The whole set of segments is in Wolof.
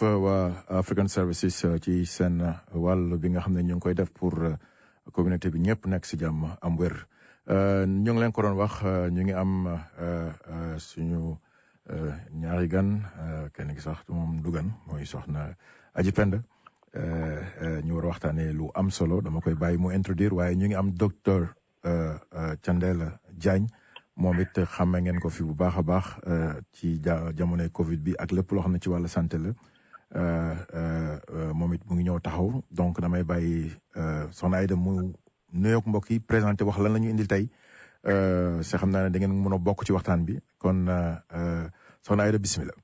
waa African Services ci seen wàll bi nga xam ne ñu ngi koy def pour communauté bi ñëpp nekk si jàmm am wér ñu ngi leen ko doon wax ñu ngi am suñu ñaari gan kenn ki sax moom du gan mooy soxna Aji Penda ñu war a waxtaanee lu am solo dama koy bàyyi mu introduire waaye ñu ngi am docteur Thiendella Diagne moom it xàmme ngeen ko fi bu baax a baax ci jamonoy Covid bi ak lépp loo xam ne ci wàllu santé la moom it mu ngi ñëw taxaw donc damay bàyyi soxna Aïda mu nuyoog mbokk yi présenté wax lan la ñu indil tey sa xam naa ne da ngeen mën a bokk ci waxtaan bi kon soxna Aïda bisimilah.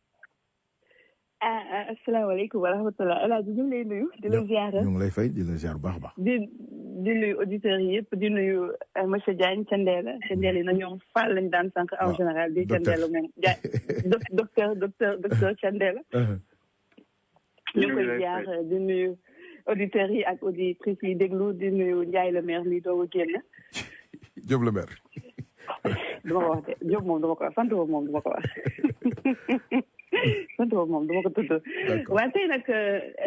asalaamaaleykum wa rahmatulah El Hadj ñu ngi lay nuyu. di la ziar ñu ngi lay fay di la ziar bu baax a baax. di nuyu auditeurs yi yëpp di nuyu monsieur Diagne Thiendella yi na ñoom Fall lañu daan sànq en général di Thiendella moom docteur Thiendella. ñu ngi koy ziar di nuyu auditeurs yi ak auditrices yi déglu di nuyu Ndiaye le maire mi doog a génn. Diop le maire. duma ko wax de Diop moom duma ko wax sant boobu moom duma ko wax. sant boobu moom dama ko tudd. waaye tey nag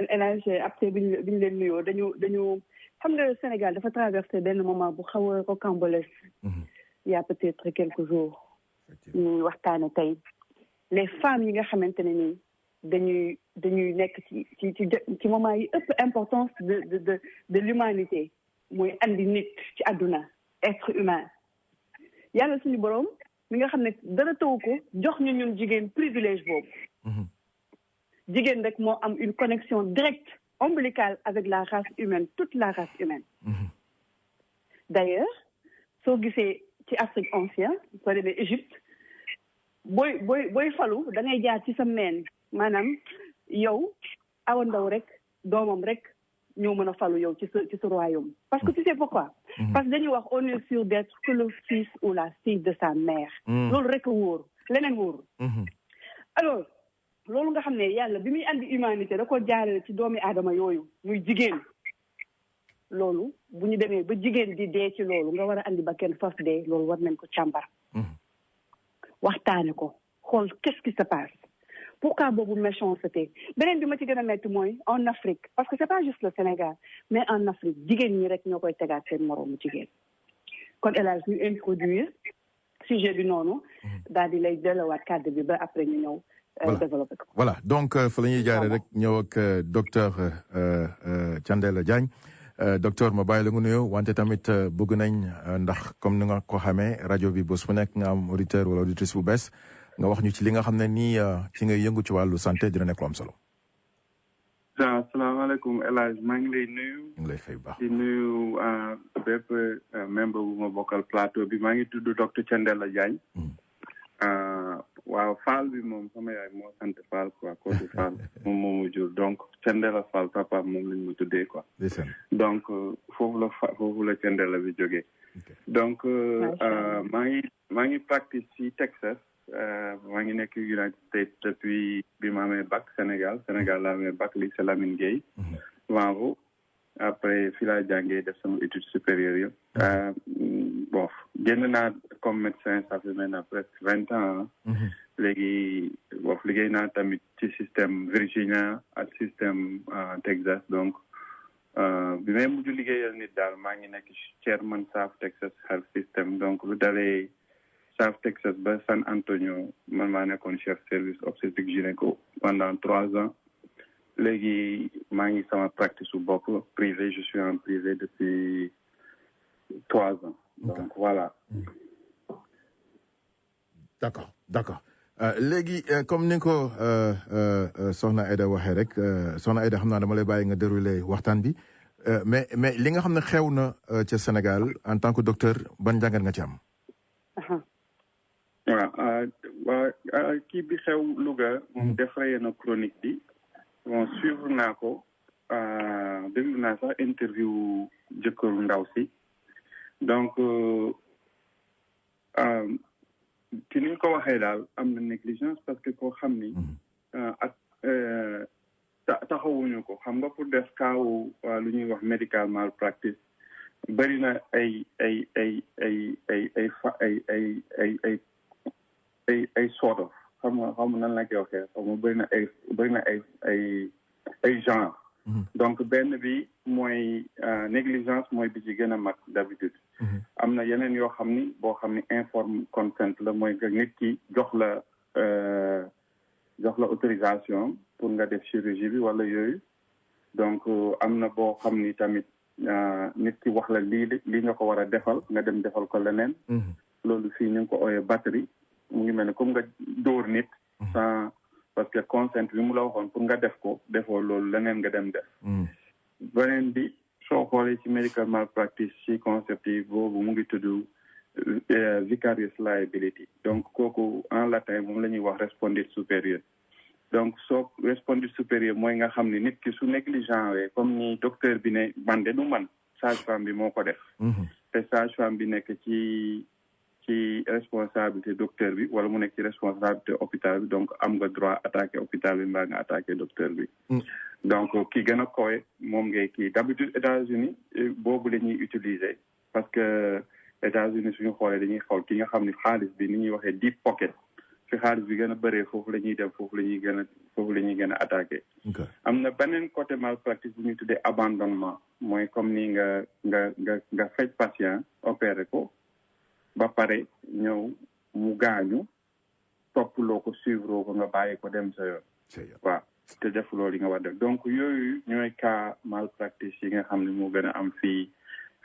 El Hadj après bi ñu leen nuyoo dañu xam nga Sénégal dafa traversé benn moment bu xaw a rocambolesque. il y a peut-être quelques jours. ñuy waxtaane tey les femmes yi nga xamante ne nii dañuy nekk ci moment yi ëpp importance de l'humanité mooy andi nit ci àdduna être humain yàlla suñu borom. mi nga xam ne dara taw ko jox ñu ñun jigéen privilège boobu. jigéen rek moo am une connexion directe ombilicale avec la race humaine toute la race humaine. D'ailleurs soo gisee ci Afrique ancienne soo demee Égypte booy falu da ngay jaar ci sa meen maanaam yow awa ndaw rek doomam rek ñoo mën a falu yow ci sa royaume. Parce que tu sais pourquoi. Parce que dañuy wax on est sûr d'être que le fils ou la fille de sa mère. loolu rek a wóor leneen wóor. alors loolu nga xam ne yàlla bi muy andi humanité da ko jaarale ci doomi aadama yooyu muy jigéen loolu bu ñu demee ba jigéen di dee ci loolu nga war a andi ba kenn fas dee loolu war nañ ko càmbar. waxtaane ko xool qu'est-ce qui se passe. pourquoi boobu méchanceté beneen bi ma ci gën a metti mooy en Afrique parce que c'est pas juste le Sénégal mais en Afrique jigéen ñi rek ñoo koy tegaat seen moroomu jigéen kon El Hadj ñu introduire sujet bi noonu daal di lay delluwaat kàddu bi ba après ñu ñëw développer ko. voilà donc fa la ñuy jaaree rek ñëw ak docteur Thiendella Diagne docteur ma bàyyi la nga nuyoo wante tamit bëgg nañ ndax comme ni nga ko xamee rajo bi bés bu nekk nga am auditeur wala auditrice bu bees nga wax ñu ci li nga xam ne nii ci ngay yëngu ci wàllu santé dina nekk lu am solo. asalaamaaleykum El Hadj maa ngi lay nuyu. ñu ngi lay fay bu baax di nuyu bépp membre bu ma bokkal plateau bi maa ngi tudd docteur Thiendella Diagne. waaw Fall bi moom sama yaay moo sant Fall quoi Kodou Fall moom moo ma jur donc Thiendella Fall papa moom lañ ma tuddee quoi. donc foofu la Thiendella bi jógee. donc maa ngi practice ci Texas. maa ngi nekk United States depuis bi ma amee bac Sénégal laa amee bac lycée Lamine Gueye. Vanvo après fii laa jàngee def sama étude supérieure yëpp. bon génn naa comme médecin ça fait maintenant presque 20 ans. léegi bon liggéey naa tamit ci système Virginia ak système Texas donc bi may mujj liggéeyal nit daal maa ngi nekk chairman South Texas Health System donc lu dalee South Texas ba San Antonio man maa nekkoon chef service obstétrique gynéco pendant 3 ans léegi maa ngi sama practice su bopp privé je suis en privé depuis 3 ans donc voilà. d'accord léegi comme ni ko soxna Aïda waxee rek soxna Aïda xam naa dama lay bàyyi nga déroulé waxtaan bi mais li nga xam ne xew na ca Sénégal en tant que docteur ban jàngat nga ci am. waaw kii bi xew Louga moom défrayé na chronique bi bon suivre naa ko déglu naa sax interview jëkkëru ndaw si donc ci ni ñu ko waxee daal am na négligence parce que koo xam ni ak taxawuñu ko xam nga pour def kaawu lu ñuy wax medical malpractice bëri na ay sort of xam nga nan la koy waxee xam nga bëri na ay genre. donc benn bi mooy négligence mooy bi ci gën a mag d'habitude. am na yeneen yoo xam ni boo xam ni informed consent la mooy que nit ki jox la autorisation pour nga def chirurgie bi wala yooyu. donc am na boo xam ni tamit nit ki wax la lii nga ko war a defal nga dem defal ko leneen. loolu fii ñu ngi ko ooyee batterie mu ngi mel ne comme nga dóor nit. sans parce que consent bi mu la waxoon pour nga def ko defoo loolu leneen nga dem def. beneen bi soo xoolee ci medical malpractice ci concept yi boobu mu ngi tudd vicarious liability donc kooku en latin moom la ñuy wax respondit supérieur. donc soo respondit supérieur mooy nga xam ne nit ki su négligent wee comme ni docteur bi ne man de du man sage-femme bi moo ko def. te sage-femme bi nekk ci responsabilité docteur bi wala mu nekk ci responsabilité hôpital bi donc am nga droit attaquer hôpital bi mbaa nga attaquer docteur bi. donc ki gën a kowe moom ngay kii d'habitude États-Unis boobu la ñuy utiliser parce que États-Unis suñu xoolee dañuy xool ki nga xam ne xaalis bi ni ñuy waxee deep pocket fi xaalis bi gën a bëree foofu la ñuy dem foofu la ñuy gën a attaquer. am na beneen côté malpractice bu ñuy tuddee abandonnement mooy comme ni nga faj patient opéré ko ba pare ñëw mu gaañu toppaloo ko suivre ko nga bàyyi ko dem sa yoon. waaw te def loolu yi nga war def donc yooyu ñooy cas malpractice yi nga xam ne moo gën a am fii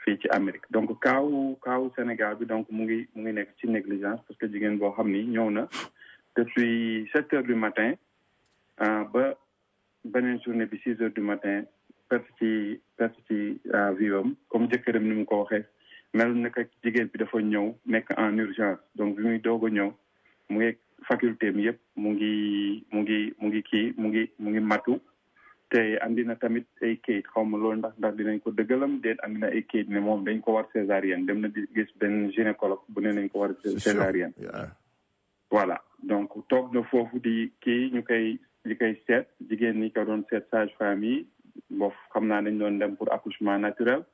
ci Amérique donc kaawu Sénégal bi donc mu ngi nekk ci négligence parce que jigéen boo xam ni ñëw na depuis 7 heures du matin ba beneen journée bi 6 heures du matin perte ci viam comme jëkkëram ni mu ko waxee mel na que jigéen bi dafa ñëw nekk en urgence donc bi muy doog a ñëw mu ngi faculté mi yëpp mu ngi matu te andi na tamit ay kayit xaw ma loolu ndax dinañ ko dëggalam déet andi na ay kayit ne moom dañ ko war césarienne dem na di gis benn gynécologue bu ne nañ ko war césarienne. voilà donc toog na foofu di kii ñu koy seet jigéen ñi ko doon seet sage-femme yi boof xam naa dañ doon dem pour accouchement naturel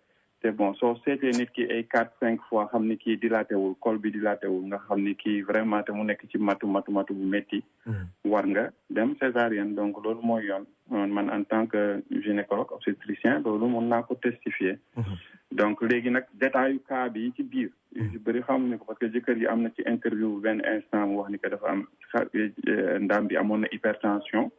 te bon soo seetee nit ki ay 4-5 fois xam ni kii dilaté wul col bi dilaté wul nga xam ni kii vraiment te mu nekk ci matu bu métti. war nga dem césarienne donc loolu mooy yoon man en tant que gynécologue obstétricien loolu mun naa ko testifier. donc léegi nag détail yu cas bi ci biir yu bëri xamuñu ko parce que jëkkër yi am na ci interview benn instant mu wax ni que dafa am ndaam bi amoon na hypertension.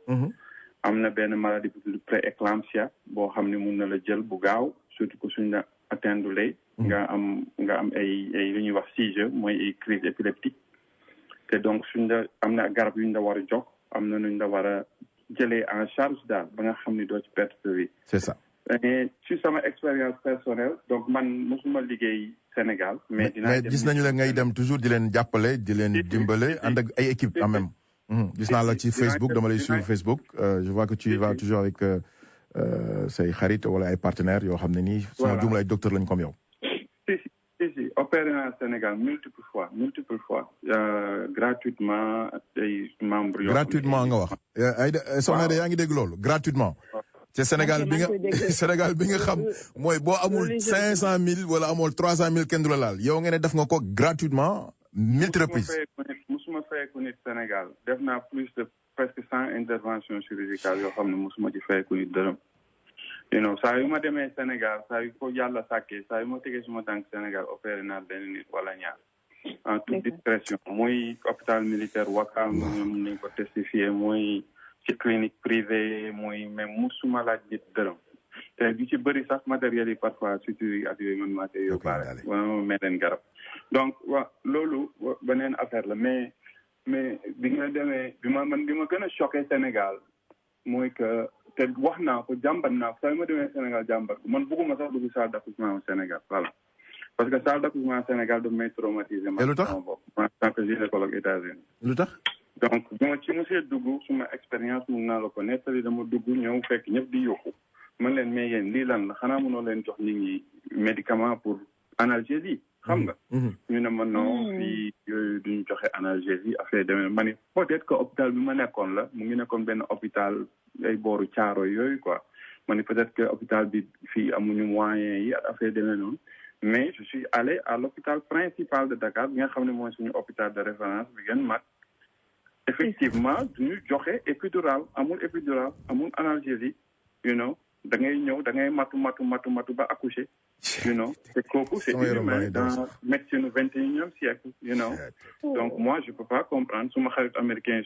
am na benn maladie bu tudd pré-éclampsia boo xam ne mun na la jël bu gaaw surtout que suñ la atteindre nga am ay lu ñuy wax seizure mooy ay crise épileptique te donc suñ la am na garab yu ñu la war a jox am na nuñ la war a jëlee en charge daal ba nga xam ni doo ci perte sa vie. c'est ça. et ci sama expérience personnelle donc man mosuma liggéey Sénégal. mais gis nañu la ngay dem toujours di leen jàppale di leen dimbale ànd ak ay équipe quand même. gis naa la ci Facebook dama lay suivre Facebook je vois que tu vas toujours avec say xarit wala ay partenaires yoo xam ne nii. voilà suma jumla ay docteur lañ comme yow. si opéré naa Sénégal multiple fois gratuitement ay membres. gratuitement nga wax. ay soxna de yaa ngi dégg loolu gratuitement. te Sénégal bi nga xam mooy boo amul 500,000 wala amul 300,000 kenn du la laal yow nga ne def nga ko gratuitement. multi reprises musuma fayeku nit Sénégal def naa plus de presque 100 interventions chirurgicales yoo xam ne musuma ci fayeku nit dërëm. saa yu ma demee Sénégal saa yu ko yàlla sàkkee saa yu ma tegee suma tànk Sénégal opéré naa benn nit wala ñaar en toute discrétion mooy hôpital militaire Ouakam ñoom nañ ko testifié mooy ci clinique privée mooy même musuma laaj nit dërëm te du ci bëri sax matériels yi parfois surtout yi ak yooyu man maa koy yóbbaale wala ma may leen garab donc loolu beneen affaire la mais bi nga demee bi ma gën a choqué Sénégal mooy que te wax naa ko jàmbat naa ko saa yu ma demee Sénégal jàmbat ko man bëgguma sax dugg salle d'accouchement au Sénégal voilà parce que salle d'accouchement Sénégal daf may traumatisé ma sama bopp en tant que gynécologue États-Unis lu tax donc bi ma ci mosee dugg suma expérience mun naa la ko nettali dama dugg ñëw fekk ñëpp di yokku man leen mais yéen lii lan la xanaa mënoo leen jox nit ñi médicament pour analgésie xam nga ñu ne ma non fii yooyu duñu joxe analgésie affaire demee ma ni peut-être que hôpital bi ma nekkoon la mu ngi nekkoon benn hôpital ay booru caaro yooyu quoi ma ni peut-être que hôpital bi fii amuñu moyens yi ak affaire demee noonu mais je suis allé à l'hôpital principal de Dakar bi nga xam ne mooy suñu hôpital de référence bi gën mag effectivement duñu joxe épidural amul analgésie da ngay ñëw da ngay matu ba accoucher c'est kooku c'est inhumain dans médecine 21e siècle donc moi je peux pas comprendre suma xarit américain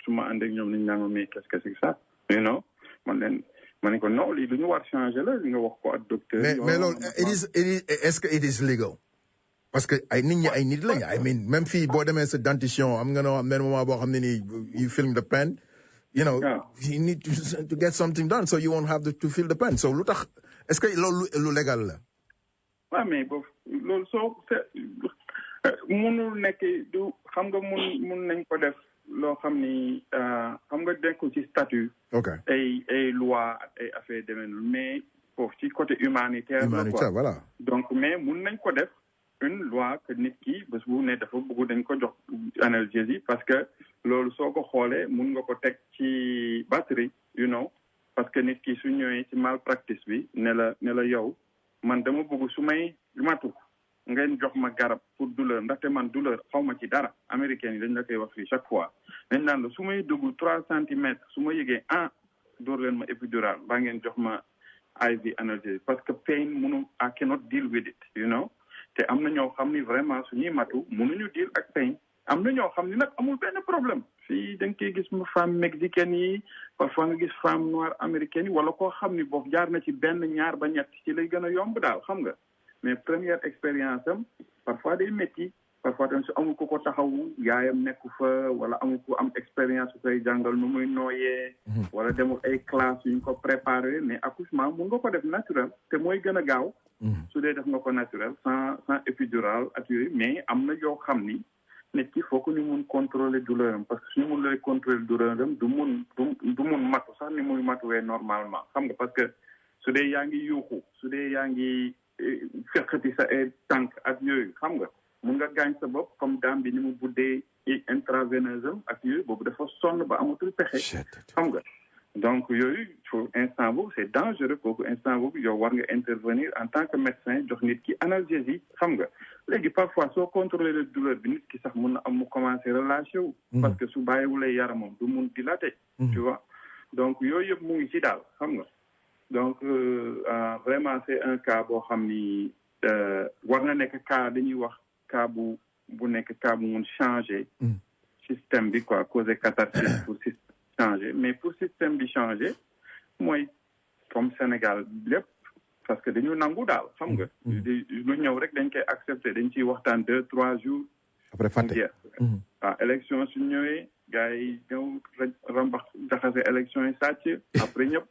suma ànd ak ñoom nañ naan mais qu'est-ce que c'est ça man ko non lii lu ñu war changer la li nga wax ko ak docteur mais loolu est-ce que it is legal parce que ay nit ñi ay nit lañ I mean même fii boo demee sa dentition am nga noo am benn moment boo xam ne nii you feel the pain you need to get something done so you won't have to feel the pain so lu tax est-ce que loolu lu légal la waaw mais boobu loolu soo mënul nekk du xam nga mun nañ ko def loo xam ni xam nga dekku ci statut ay loi ay affaire demee noonu mais foofu ci côté humanitaire voilà donc mais mun nañ ko def une loi que nit ki bés bu ne dafa bëgg dañ ko jox analgésie parce que loolu soo ko xoolee mun nga ko teg ci batterie parce que nit ki su ñëwee ci malpractice bi ne la yow man dama bëgg su may matu ngeen jox ma garab pour douleur ndaxte man douleur xaw ma ci dara américain yi dañ la koy wax fii chaque fois dañ naan la su may dugg 3 centimètres su ma yëgee door leen ma épidural baa ngeen jox ma IV analgésie parce que pain I cannot deal with it te am na ñoo xam ni vraiment suñuy matu mënuñu deal ak pain am na ñoo xam ni nag amul benn problème fii da nga koy gis femme mexicaine yi parfois nga gis femme noire américaine yi wala koo xam ni boobu jaar na ci benn ñaar ba ñett ci lay gën a yomb daal xam nga mais première expérience am parfois day métti parfois tamit su amul ko taxawu yaayam nekku fa wala amul ko am expérience su koy jàngal nu muy nooyee wala demul ay classe yu ñu ko préparé mais accouchement mun nga ko def naturel te mooy gën a gaaw su dee def nga ko naturel sans épidural ak yooyu mais am na yoo xam ni nit ki faut que ñu mun contrôler douleur am parce que suñu mun lay contrôler douleur am du mun matu sax ni muy matuwee normalement xam nga parce que su dee yaa ngi yuuxu su dee yaa ngi fekkati sa ay tànk ak yooyu xam nga mun nga gaañ sa bopp comme daam bi ni mu buddee intraveineuse am ak yooyu boobu dafa sonn ba amatul pexe xam nga donc yooyu faut instant boobu c'est dangereux kooku instant boobu yow war nga intervenir en tant que médecin jox nit ki analgésie xam nga léegi parfois soo contrôler la douleur bi nit ki sax mun na am mu commencer relâché wu parce que su bàyyiwulee yaramam du mun dilater tu vois donc yooyu yëpp mu ngi ci daal xam nga donc vraiment c'est un cas boo xam ni war na nekk cas dañuy wax cas bu nekk cas bu mun changer système bi quoi causer catastrophe pour système changer mais pour système bi changer mooy comme Sénégal lépp parce que dañu nangu daal xam nga lu ñëw rek dañ koy accepter dañ ciy waxtaan 2-3 jours après fàtte waaw élection su ñëwee gars yi ñëw rambax jaxase élection yi sàcc après ñëpp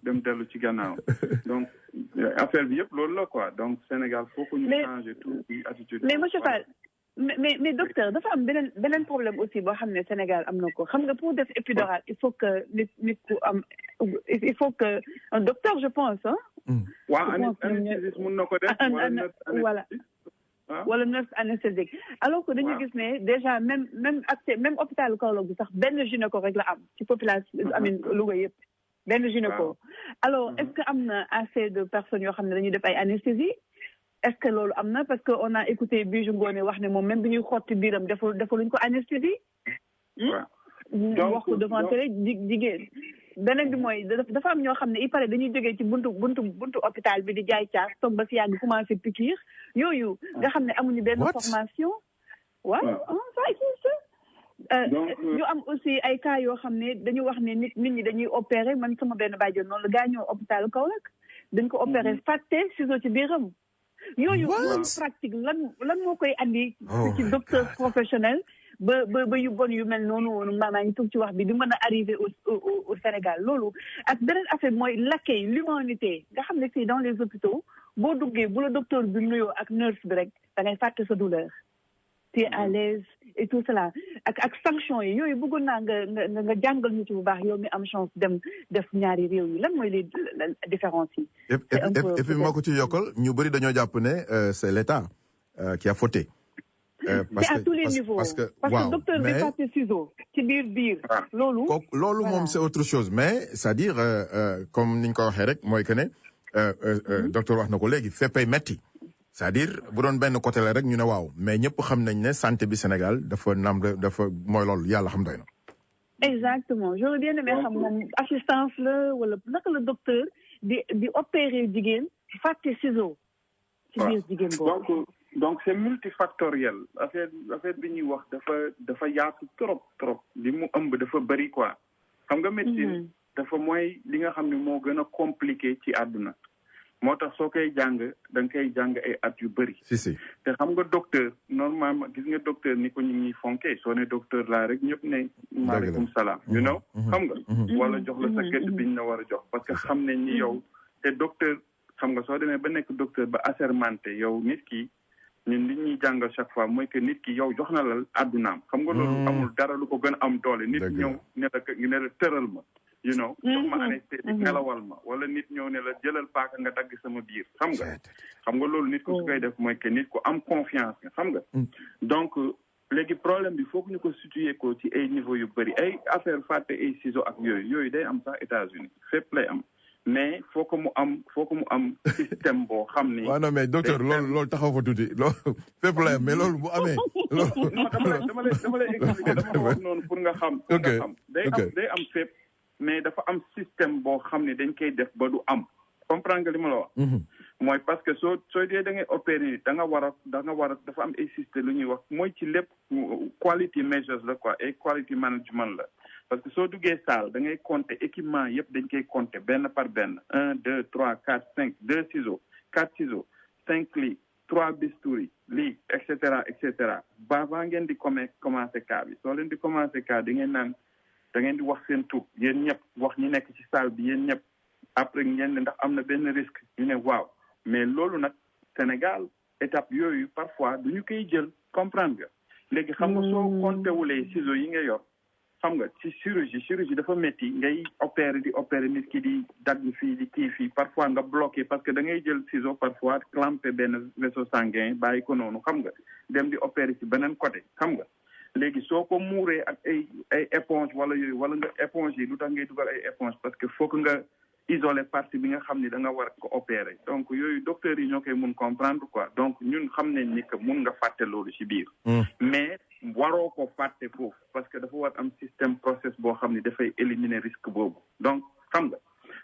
dellu ci gannaaw donc affaire bi yëpp loolu la quoi donc Sénégal faut que ñu changer tout attitude mais monsieur Fall mais docteur dafa am beneen problème aussi boo xam ne Sénégal am na ko xam nga pour def épidural il faut que nit ku am il faut que un docteur je pense waaw anesthésiste mun na ko def voilà wala nurse anesthésique alors que dañu gis ne déjà même hôpital Kaolack bi sax benn gynéco rek la am ci population amin Louga yëpp benn gynéco alors est-ce que am na assez de personnes yoo xam ne dañuy def ay anesthésie est-ce que loolu am na parce que on a écouté Bijou Ngoné wax ne moom même bi ñuy xotti biiram defaluñ ko anesthésie wax ko devant télé jigéen beneen bi mooy dafa am ñoo xam ne il paraît dañuy jógee ci buntu hôpital bi di jaay caas toog ba si yàgg commencé piqûre yooyu nga xam ne amuñu benn formation ça existe ñu am aussi ay cas yoo xam ne dañu wax ne nit ñi dañuy opérer man sama benn bàjjen noonu la gaañoo hôpital Kaolack dañ ko opérer fàtte ciseau ci biiram yooyu pratique lan moo koy andi ci docteur professionnel ba yu bon yu mel noonu maa ngi toog ci wax bi di mën a arriver au Sénégal loolu ak beneen affaire mooy l'accueil l'humanité nga xam ne fii dans les hôpitaux boo duggee bu la docteur bi nuyoo ak nurse bi rek da ngay fàtte sa douleur tu es à l'aise et tout cela ak sanction yi yooyu bëggoon naa nga jàngal ñu ci bu baax yow mi am chance dem def ñaari réew yi lan mooy les différences yi et puis moo ko ci yokkal ñu bëri dañoo jàpp ne c'est l'État qui a fauté c'est à tous les niveaux parce que docteur bi fàtte ciseau ci biir loolu moom c'est autre chose mais c'est-à-dire comme niñ ko waxee rek mooy que ne docteur wax na ko léegi féppay metti c'est-à-dire bu doon benn côté la rek ñu ne waaw mais ñëpp xam nañ ne santé bi Sénégal dafa mooy loolu yàlla xam doy na exactement j'aurais bien aimé xam moom assistance la wala naka la docteur di opérer jigéen fàtte ciseau ci biir jigéen boobu. donc c'est multifactoriel affaire bi ñuy wax dafa yaatu trop li mu ëmb dafa bëri quoi xam nga médecine dafa mooy li nga xam ne moo gën a compliqué ci àdduna moo tax soo koy jàng da nga koy jàng ay at yu bëri te xam nga docteur normalement gis nga docteur ni ko ñu ngi fonkee soo ne docteur laa rek ñëpp ne maaleykum salaam you know xam nga wala jox la sa gëdd biñ la war a jox parce que xam nañ ni yow te docteur xam nga soo demee ba nekk docteur ba assermenté yow nit ki ñun li ñuy jàngal chaque fois mooy que nit ki yow jox na la àddunaam xam nga loolu amul dara lu ko gën a am doole nit ñëw ne la tëral ma you know jox ma anesthésie nelawal ma wala nit ñëw ne la jëlal paaka nga dagg sama biir xam nga loolu nit ko su koy def mooy que nit ko am confiance nga xam nga donc léegi problème bi foog ñu ko situer ko ci ay niveau yu bëri ay affaire fàtte ay ciseaux ak yooyu day am sax États-Unis fépp lay am mais faut que mu am système boo xam ni. waaw non mais docteur loolu taxaw fa tuuti loolu fépp la mais loolu bu amee. loolu non dama lay expliquer dama wax noonu pour nga xam. day am fépp mais dafa am système boo xam ne dañ koy def ba du am comprendre nga li ma la wax. mooy parce que soo dee da ngay opérer da nga war a dafa am ay système lu ñuy wax mooy ci lépp quality measures la quoi et quality management la. parce que soo duggee salle da ngay compter équipement yëpp dañ koy compter benn par benn 1 2 3 4 5 2 ciseaux 4 ciseaux 5 lits 3 bistouri lii et cetera ba ngeen di commencer cas bi soo leen di commencer cas da ngeen di wax seen tur yéen ñëpp wax ñi nekk ci salle bi yéen ñëpp après ngeen ne ndax am na benn risque ñu ne waaw mais loolu nag Sénégal étape yooyu parfois du ñu koy jël comprendre nga léegi xam nga soo compter wulee ciseaux yi nga yor. xam nga ci chirurgie dafa métti ngay opérer nit ki di dagg fii di kii fii parfois nga bloqué parce que da ngay jël ciseau parfois clampé benn vaisseau sanguin bàyyi ko noonu xam nga dem di opérer ci beneen côté xam nga léegi soo ko muuree ak ay éponge wala yooyu wala nga éponge yi lu tax ngay dugal ay éponge parce que faut que nga isoler partie bi nga xam ni da nga war ko opérer donc yooyu docteurs yi ñoo koy mun comprendre quoi donc ñun xam nañ ni que mun nga fàtte loolu ci biir mais waroo ko fàtte foofu parce que dafa war am système process boo xam ne dafay éliminer risque boobu donc xam nga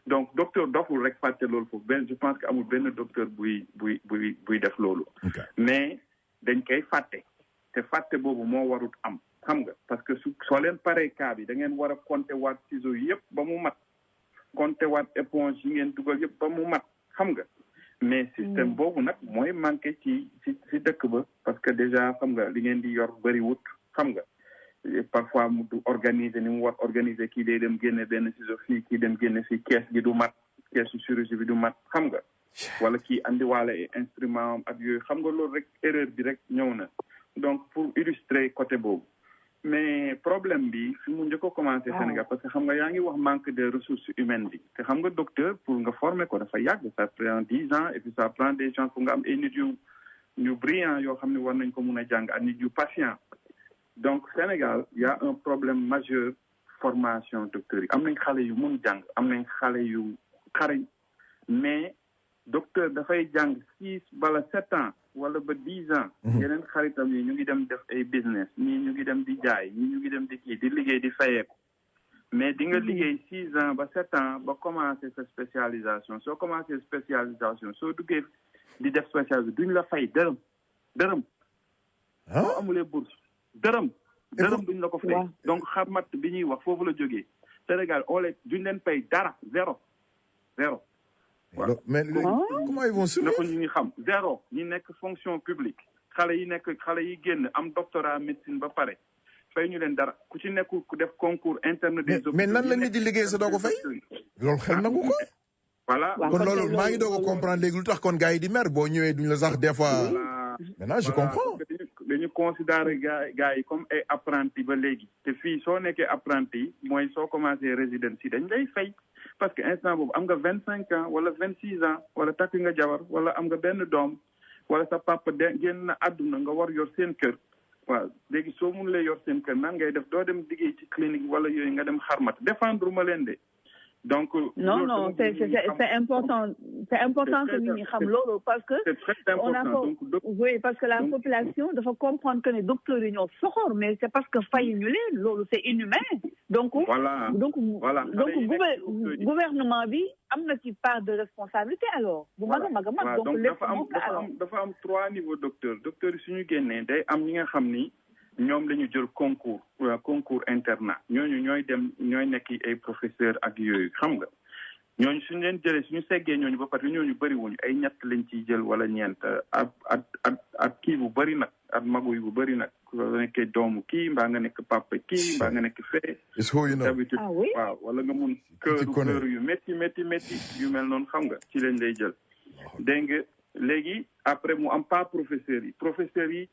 donc docteur doful rek fàtte loolu foofu je pense que amul benn docteur buy def loolu mais dañ koy fàtte te fàtte boobu moo warut am xam nga parce que soo leen paree cas bi da ngeen war a compter waat ciseaux yëpp ba mu mat compter waat éponge yi ngeen dugal yëpp ba mu mat xam nga mais système boobu nag mooy manqué ci dëkk ba parce que déjà xam nga li ngeen di yor bëri wut xam nga parfois mu du organiser ni mu war organiser kii day dem génne benn ciseau fii kii dem génne fii kees gi du mat keesu chirurgie bi du mat xam nga wala kii andiwaale ay instrument ak yooyu xam nga loolu rek erreur bi rek ñëw na donc pour illustrer côté boobu mais problème bi fi mu njëkk a commencé Sénégal parce que xam nga yaa ngi wax manque de ressources humaines bi te xam nga docteur pour nga former ko dafa yàgg ça prend 10 ans et puis ça prend des gens pour nga am ay nit yu brillant yoo xam ne war nañ ko mun a jàng ak nit yu patient donc Sénégal y a un problème majeur formation docteur yi am nañ xale yu mun jàng am nañ xale yu xarañ mais docteur dafay jàng 6 bala 7 ans wala ba 10 ans yeneen xaritam yi ñu ngi dem def ay business ñii ñu ngi dem di jaay ñii ñu ngi dem di kii di liggéey di fayeeku mais di nga liggéey 6 ans ba 7 ans ba commencer sa spécialisation soo commencé spécialisation soo duggee di def spécialisation duñ la fay dërëm soo amulee bourse dërëm duñ la ko fay donc xarmat bi ñuy wax foofu la jógee Sénégal duñ leen fay dara zéro mais comment ils vont na ko ñu ngi xam zéro ñi nekk fonction publique xale yi génn am doctorat médecine ba pare fay ñu leen dara ku ci nekk ku def concours interne des hôpitaux mais nan la nit di liggéey sa doo ko fay loolu xel nangu ko voilà kon loolu maa ngi doog a comprendre léegi lu tax kon gars yi di mer boo ñëwee duñ la sax des fois maintenant je comprends dañu considérer gars yi comme ay apprenti ba léegi te fii soo nekkee apprenti mooy soo commencé résidence yi dañ lay fay parce que instant boobu am nga 25 ans wala 26 ans wala takk nga jabar wala am nga benn doom wala sa papa génn na àdduna nga war yor seen kër waaw léegi soo mun lay yor seen kër nan ngay def doo dem liggéey ci clinique wala yooyu nga dem xarmat défendre ma leen de donc non c'est important que nit ñi xam loolu parce que c'est très important donc oui parce que la population doit comprendre que les docteurs yi ñoo soxor mais c'est parce que fay ñu leen loolu c'est inhumain donc gouvernement bi am na ci part de responsabilité alors bu mag a mag donc dafa am 3 niveaux docteurs yi suñu génnee day am ñi nga xam ni ñoom la ñu jël concours internat ñooy dem ñooy nekk ay professeur ak yooyu xam nga ñooñu suñu leen jëlee suñu seggee ñooñu ba pare ñooñu bëri wuñu ay ñett lañ ciy jël wala ñeent at kii bu bëri nag at magu bu bëri nag soo nekkee doomu kii mbaa nga nekk papa kii mbaa nga nekk fee d'habitude waaw wala nga mun kër yu métti yu mel noonu xam nga ci lañ lay jël dégg nga léegi après mu am pas professeurs yi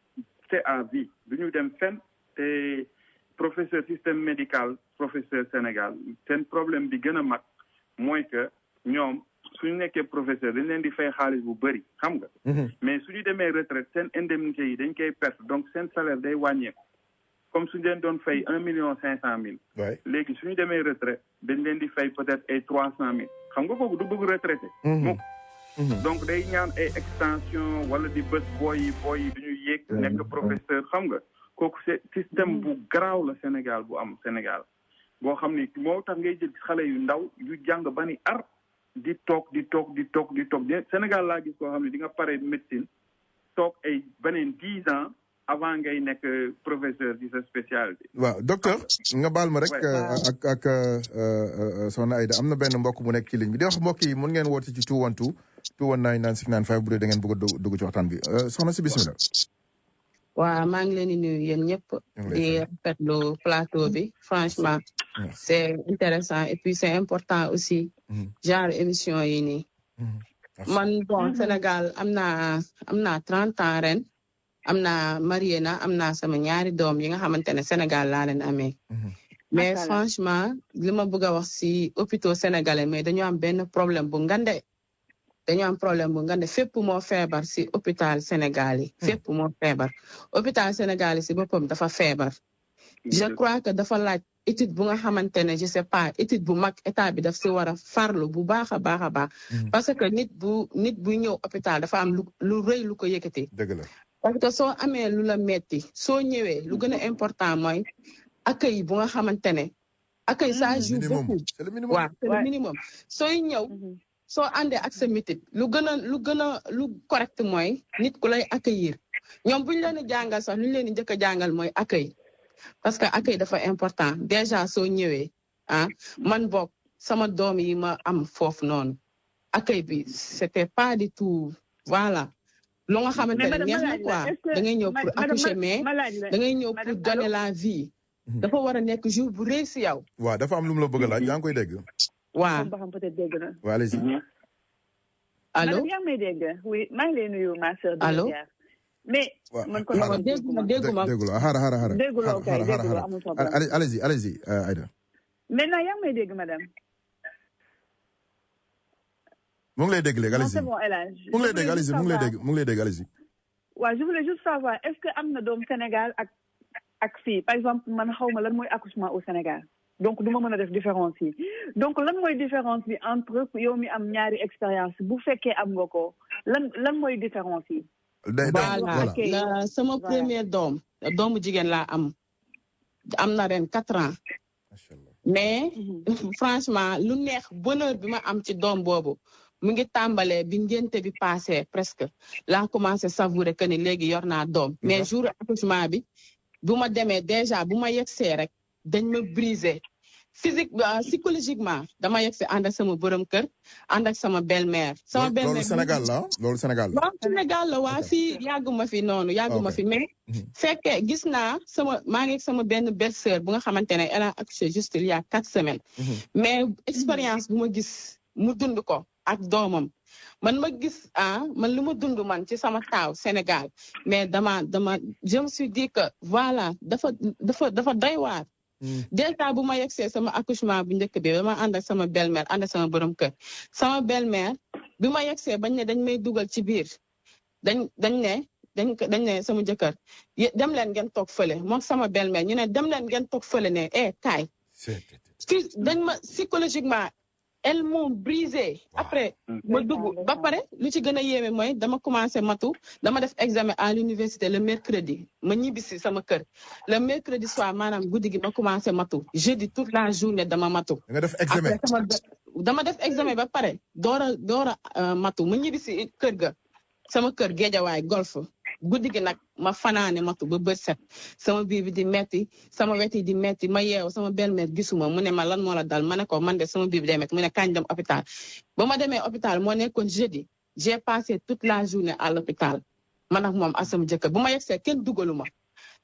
c'est à vie duñu dem fenn te professeur système médical professeur Sénégal seen problème bi gën a mag mooy que ñoom suñu nekkee professeur dañ leen di fay xaalis bu bëri xam nga mais suñu demee retraite seen indemnité yi dañ koy perte donc seen salaire day wàññeeku comme suñu leen doon fay 1,5 million léegi suñu demee retraite dañ leen di fay peut-être ay 300,000 xam nga kooku du bëgg retraité donc day ñaan ay extension wala di bës booy yi duñu yéeg nekk professeur xam nga kooku c'est système bu garaaw la Sénégal bu am Sénégal boo xam ni moo tax ngay jël xale yu ndaw yu jàng ba ni ar di toog Sénégal laa gis koo xam ne di nga pare médecine toog ay beneen 10 ans avant ngay nekk professeur ci sa spécialité. waaw docteur nga baal ma rek ak soxna Aïda am na benn mbokk mu nekk ci ligne bi di wax mbokk yi mun ngeen woote ci 212 219 9695 bu dee da ngeen bëgg a dugg ci waxtaan bi soxna si bismillah. waaw maa ngi leen di nuyu yéen ñëpp di rafetlu plateau bi franchement c'est intéressant et puis c'est important aussi genre émission yi nii man bon Sénégal am naa 30 ans ren am naa marié na am naa sama ñaari doom yi nga xamante ne Sénégal laa leen amee mais franchement li ma bëgg a wax si hôpitaux sénégalais mais dañu am benn problème bu ngande fépp moo feebar si hôpital Sénégal yi fépp moo feebar hôpital Sénégal yi si boppam dafa feebar je crois que dafa laaj étude bu nga xamante ne je sais pas étude bu mag état bi daf si war a farlu bu baax a baax parce que nit bu ñëw hôpital dafa am lu rëy lu ko yëkkati dëgg la parce que soo amee lu la metti soo ñëwee lu gën a important mooy accueil bu nga xamante ne accueil ça joue beaucoup c'est le minimum sooy ñëw soo àndee ak sa métit lu correct mooy nit ku lay accueillir ñoom bu ñu leen di jàngal sax lu ñu leen di njëkk a jàngal mooy accueil parce que accueil dafa important déjà soo ñëwee man bokk sama doom yi ma am foofu noonu accueil bi c'était pas du tout voilà lu nga xamante ne neex na quoi da ngay ñëw pour accoucher mais da ngay ñëw pour donner la vie dafa war a nekk jour bu rëy si yow. waaw dafa am lu mu la bëgg a laaj yaa ngi koy dégg. waaw waaw allez-y. allo yaa ngi may dégg oui maa ngi lay nuyu ma sœur. allo mais man ko dégguma xaaral dégguloo kay dégguloo amul problème. allez-y Aïda. maintenant yaa ngi may dégg madame. mu ngi lay dégg léegi allez-y. c'est bon El Hadj. mu ngi lay dégg allez-y mu ngi lay dégg allez-y. waaw je voulais juste savoir est-ce que am na doom Sénégal ak fii par exemple man xaw ma lan mooy accouchement au Sénégal donc du ma mën a def différence yi donc lan mooy différence bi entre yow mi am ñaari expérience bu fekkee am nga ko lan mooy différence yi. voilà sama premier doomu jigéen laa am na ren 4 ans mais franchement lu neex bonheur bi ma am ci doom boobu mu ngi tàmbalee bi ngénte bi passé presque laa commencé savourer que ni léegi yor naa doom mais jour accouchement bi bu ma demee déjà bu ma yegsee rek dañ ma briser psychologiquement dama yegsi ànd ak sama borom kër ànd ak sama belle-mère. sama belle-mère loolu Sénégal la loolu Sénégal la. waaw Sénégal la waa fii yàgguma fi noonu yàgguma fi mais. fekkee gis naa maa ngi sama benn belle-sœur bu nga xamante ne elle a accouché juste il y a 4 semaines. mais expérience bu ma gis mu dund ko ak doomam. man ma gis man lu ma dund man ci sama taaw Sénégal mais dama je me suis dit que voilà dafa doy waar. déjà bu ma yegsee sama accouchement bu njëkk bi dama ànd ak sama belle-mère ànd ak sama borom kër sama belle-mère bi ma yegsee bañ ne dañ may dugal ci biir dañ ne sama jëkkër dem leen ngeen toog fële moom sama belle-mère ñu ne dem leen ngeen toog fële ne kaay dañ ma psychologiquement elles m'ont brisé. Après ma dugg ba pare lu ci gën a yéeme mooy dama commencé matu dama def examen à l'université le mercredi ma ñibbisi sama kër le mercredi soir maanaam guddi gi ma commencé matu jeudi toute la journée dama matu. nga def examen dama def examen ba pare door a matu ma ñibbisi kër ga sama kër Géejawaay golf guddi gi nag ma fanaane matu ba bët set sama biir bi di metti sama weti di metti ma yeew sama belle-mère gisuma mu ne ma lan moo la dal ma ne ko man de sama biir bi day metti mu ne kañ dem hôpital ba ma demee hôpital moo nekkoon jeudi j'ai passé toute la journée à l'hôpital man ak moom ak sama jëkkër bu ma yegsee kenn dugaluma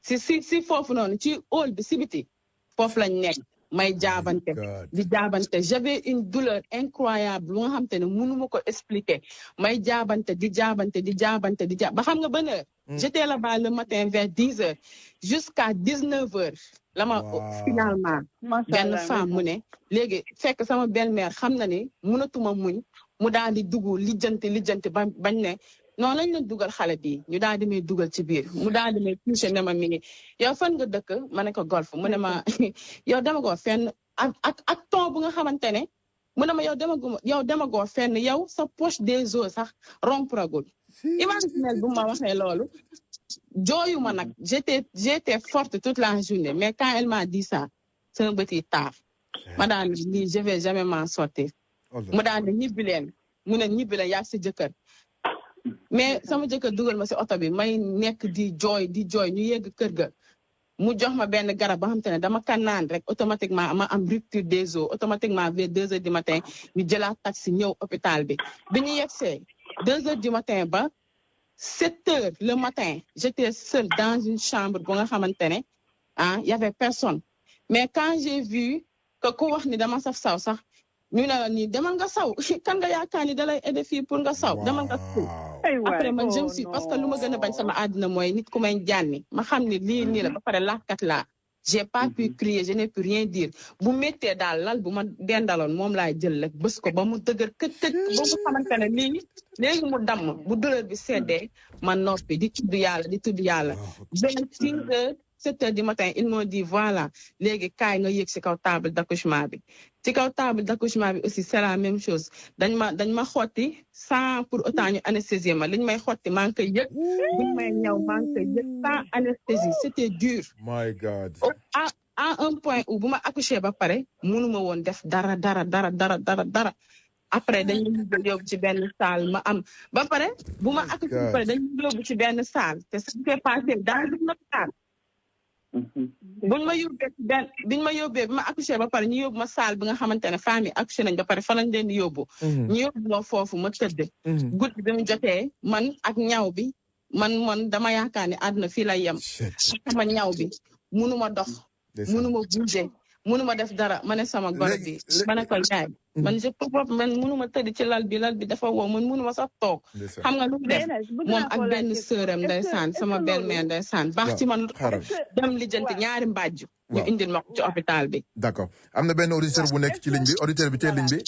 si foofu noonu ci hall bi si biti foofu lañ nekk may jaabante di jaabante j'avais une douleur incroyable lu nga xam te ne mënuma ko expliquer may jaabante di jaabante ba xam nga ban heure j'étais là-bas le matin vers 10 heures jusqu'à 19 heures la ma finalement benn femme mu ne léegi fekk sama belle-mère xam na ni mënatuma muñ mu daal di dugg lijjanti bañ ne non lañ leen dugal xale bi ñu daal di may dugal ci biir mu daal di may touché ne ma mi yow fan nga dëkk ma ne ko golf mu ne ma yow demagoo fenn ak ton bu nga xamante ne mu ne ma yow demagoo fenn yow sa poche des os sax rompragul imagine bu ma waxee loolu jooyu ma nag j'étais forte toute la journée mais quand elle m'a dit ça sama bët yi taaf ma daan lii je vais jamais m'en sortir mu daan ne ñibbi leen yaa sa jëkkër mais sama jëkkër dugal ma si oto bi may nekk di jooy ñu yegg kër ga mu jox ma benn garab ba xam te ne dama kan naan rek automatiquement ma am rupture des os automatiquement vers 2 heures du matin ñu jëlaat taxi ñëw hôpital bi ñu yegsee 2 heures du matin ba 7 heures le matin j'étais seule dans une chambre bu nga xamante ne y avait personne mais quand j'ai vu que ku wax ni dama saf saw sax ñu ne la nii demal nga saw kan nga yaakaar ni da lay aider fii pour nga saw demal nga saw après man je me suis parce que lu ma gën a bañ sama àdduna mooy nit ku may jànni ma xam ni lii nii la ba pare làkkat laa j'ai pas pu crier je n'ai pu rien dire bu méttee daal lal bu ma dendaloon moom laay jël rek bës ko ba mu dëgër këj ba mu xamante ne lii léegi mu damm bu douleur bi seddee ma noppi di tudd yàlla 26 heures 7 heures du matin ils m'ont dit voilà léegi kaay nga yéeg ci kaw table d'accouchement bi ci kaw table d'accouchement bi aussi c'est la même chose dañ ma xotti sans pour autant ñu anesthésier ma liñ may xotti maa ngi koy yëg buñ may ñaw maa ngi koy yëg sans anesthésie c'était dur my God à un point où bu ma accouché ba pare mënuma woon def dara après dañu yóbbu ci benn salle ma am ba pare bu ma accouché ba pare dañu yóbbu ci benn salle te ça s'est passé dans une hôpital biñ ma yóbbee bi ma accouché ba pare ñu yóbbu ma salle bi nga xamante ne femme yi accouché nañ ba pare fa lañ leen di yóbbu ñu yóbbu ma foofu ma tëdd guddi bi mu jotee man ak ñaw bi man dama yaakaar ni àdduna fii lay yem sama ñaw bi mënuma dox mënuma bouger mënuma def dara ma ne sama goro bi ma ne ko yaay man mënuma tëdd ci lal bi dafa wow man mënuma sax toog xam nga lu def moom ak benn sœuram ndeysaan sama belle-mère ndeysaan baax ci man dem lijjanti ñaari mbàjju ñu indil ma ko ci hôpital bi d'accord am na benn auditeur bu nekk ci ligne bi auditeur bi ci ligne bi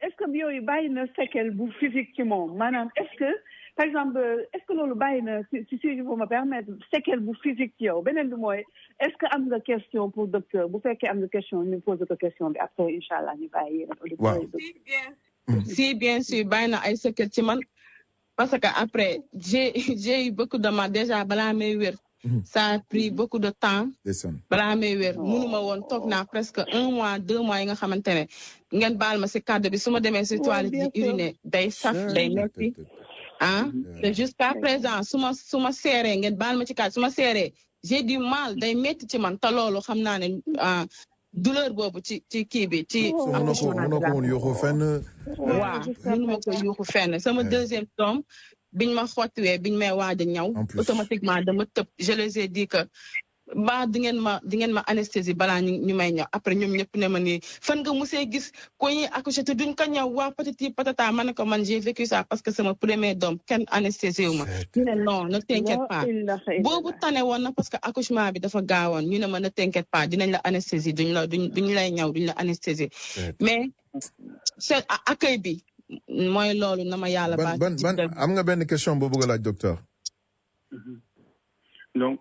est-ce que yooyu bàyyi na séquelle bu physique ci moom maanaam est-ce que par exemple est-ce que loolu bàyyi na si je peux me permettre séquelle bu physique ci yow beneen bi mooy est-ce que am nga question pour docteur bu fekkee am nga question ñu pose ko question bi après inchallah ñu bàyyi yéen auditeurs si bien sûr bàyyi na ay séquelles ci man parce que après j'ai eu beaucoup de mal déjà balaa may wér ça a pris beaucoup de temps balaa may wér mënuma woon toog naa presque 1 mois 2 mois yi nga xamante ne ngeen baal ma si kàddu bi su ma demee si toilette yi uriner day saf day metti te jusqu'à présent su ma seeree ngeen baal ma ci kàddu su ma seeree j'ai du mal day metti ci man te loolu xam naa ne douleur boobu ci kii bi ci mënoo ko woon yuuxu fenn waaw mënuma ko yuuxu fenn sama deuxième doom biñ ma xottiwee biñ may waaj a ñaw automatiquement dama tëb je les ai dit que ba di ngeen ma anesthésie balaa ñu may ñaw après ñoom ñëpp ne ma nii fan nga musee gis ko ñuy accouché te duñ ko ñaw waa patati patata ma ne ko man j'ai vécu ça parce que sama premier doom kenn anesthésie wu ma ñu ne non ne t'inquiète pas boobu tane woon na parce que accouchement bi dafa gaawoon ñu ne ma ne t'inquiète pas dinañ la anesthésie duñ lay ñaw duñ la anesthésie mais c'est accueil bi mooy loolu na ma yàlla baax ban am nga benn question boo bëgg a laaj docteur donc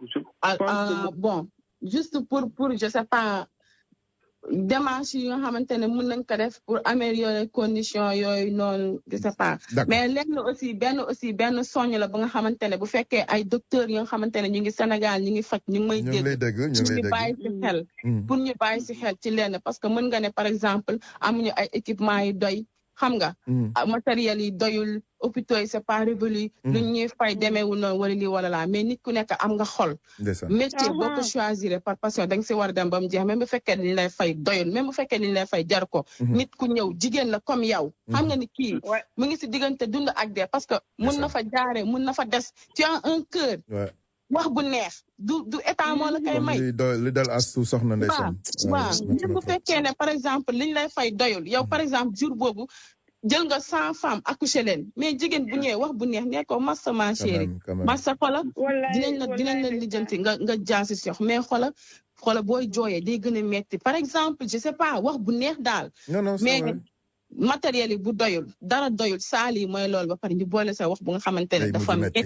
bon juste pour je sais pas démarche yi nga xamante ne mën nañ ko def pour améliorer conditions yooyu noonu je sais pas mais lenn aussi benn soññ la ba nga xamante ne bu fekkee ay docteurs yi nga xamante ne ñu ngi Sénégal ñu ngi faj ñu ngi may dégg ñu bàyyi si xel pour ñu bàyyi si xel ci lenn parce que mën nga ne par exemple amuñu ay équipement yi doy xam nga matériel yi doyul hôpitaux yi c'est pas révolu lu ñuy fay demeewul noonu wala lii wala laa mais nit ku nekk am nga xol métier boo ko choisir par passion da nga si war a dem ba mu jeex même bu fekkee ni lay fay doyul même bu fekkee ni lay fay jar ko nit ku ñëw jigéen la comme yow xam nga ni kii mu ngi si diggante dund ak dee parce que mun na fa jaare mun na fa des tu as un cœur wax bu neex du état moo la koy may li dal astu soxna ndeysaan waaw même bu fekkee ne par exemple liñ lay fay doyul yow par exemple jour boobu jël nga 100 femmes accouché leen mais jigéen bu ñëwee wax bu neex ne ko massa ma chérie massa xola dinañ la lijjanti nga jaasi sox mais xola booy jooyee day gën a metti par exemple je sais pas wax bu neex daal mais matériel yi bu doyul dara doyul saal yi mooy loolu ba pare ñu boole sa wax bu nga xamante ne dafa metti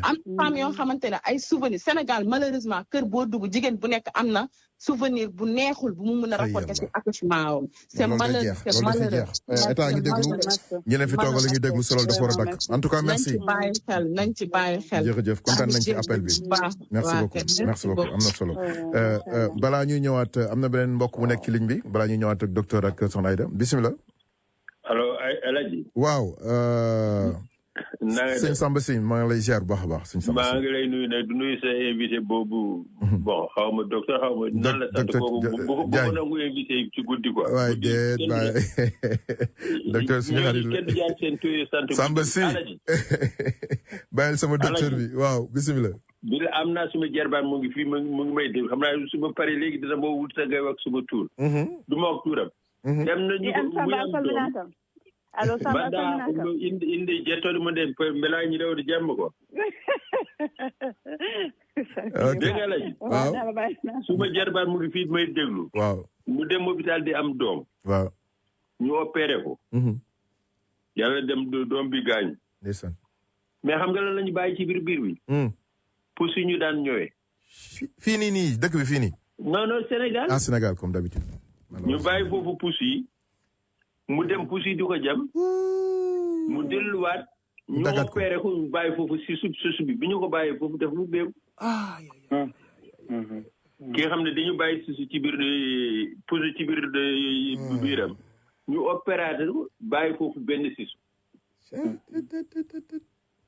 am femme yoo xamante ne ay souvenir Sénégal malheureusement kër boo dugg jigéen bu nekk am na souvenir bu neexul bu mu mën a raconter ci accouchement am c'est malheureux état ngi déglu ñeneen fi toogal la ñuy déglu solo dafa war a dakk en tout cas merci nañ ci bàyyi xel jërëjëf kontaan nañ ci appel bi merci beaucoup am na solo balaa ñuy ñëwaat am na beneen mbokk bu nekk ci ligne bi balaa ñuy ñëwaat ak docteur ak soxna Aïda bismillah allo El Hadji waaw sëñ Samba Sy maa ngi lay ziar bu baax a baax sëñ Samba Sy maa ngi lay nuyu ne du nuyu sa invité boobu bon xaw ma docteur xaw ma nan la sant boobu bu ko nangu invité ci guddi quoi waaye déet waaye docteur suñu xarit la kenn du jaar seen tur sant Samba Sy bàyyil sama docteur bi waaw bisimilah bi la am naa suma jerbaan mu ngi fii mu ngi may dégg xam naa su ma paree léegi dina ma wut sa ngay wax suma tur du ma wax turam dem nañu ko muy am doom allo Samba Saminata indi jettoɗo mo nde mbelañi rewde jamma ko dégg nga lañ waaw suma jarbaat mu ngi fii may déglu waaw mu dem hôpital di am doom waaw ñu opéré ko yàlla dem doom bi gaañ ndeysaan mais xam nga lan lañu bàyyi ci biir bi pour si ñu daan ñëwee fii nii dëkk bi fii nii non Sénégal Sénégal comme d'habitude ñu bàyyi foofu pousse yi mu dem pousse yi di ko jam mu delluwaat ñu opéré ko ñu bàyyi foofu si suuf bi ñu ko bàyyi foofu def mu béew ki nga xam ne dañu bàyyi si ci biir pousse ci biir biiram ñu opératé ko bàyyi foofu benn sisu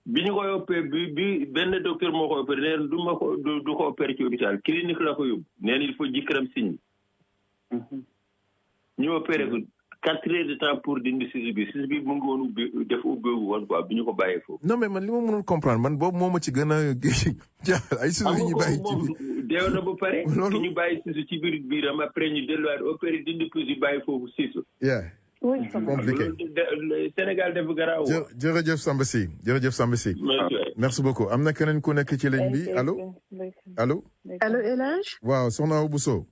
bi ñu koy opéré bi benn docteur moo ko opéré neen du ko opéré ci hôpital clinique la ko yóbbu neen il faut jëkkëram signe ñu opéré ko 4 heures de temps pour dindi sisu bi mu ngi woon def ubbeewu woon quoi bi ñu ko bàyyee foofu. non mais man li ma mënul comprendre man boobu moo ma ci gën a jaaxal ay sisu yi ñu bàyyi ci biir. deew na ba pare. loolu ñu bàyyi sisu ci biiram après ñu delluwaat opéré dindi pousse yi bàyyi foofu sisu. oui compliqué Sénégal def garaaw. jërëjëf Samba Sy jërëjëf Samba Sy. merci beaucoup am na keneen ku nekk ci ligne bi allo. allo El Hadj. waaw soxna Awa Bousso.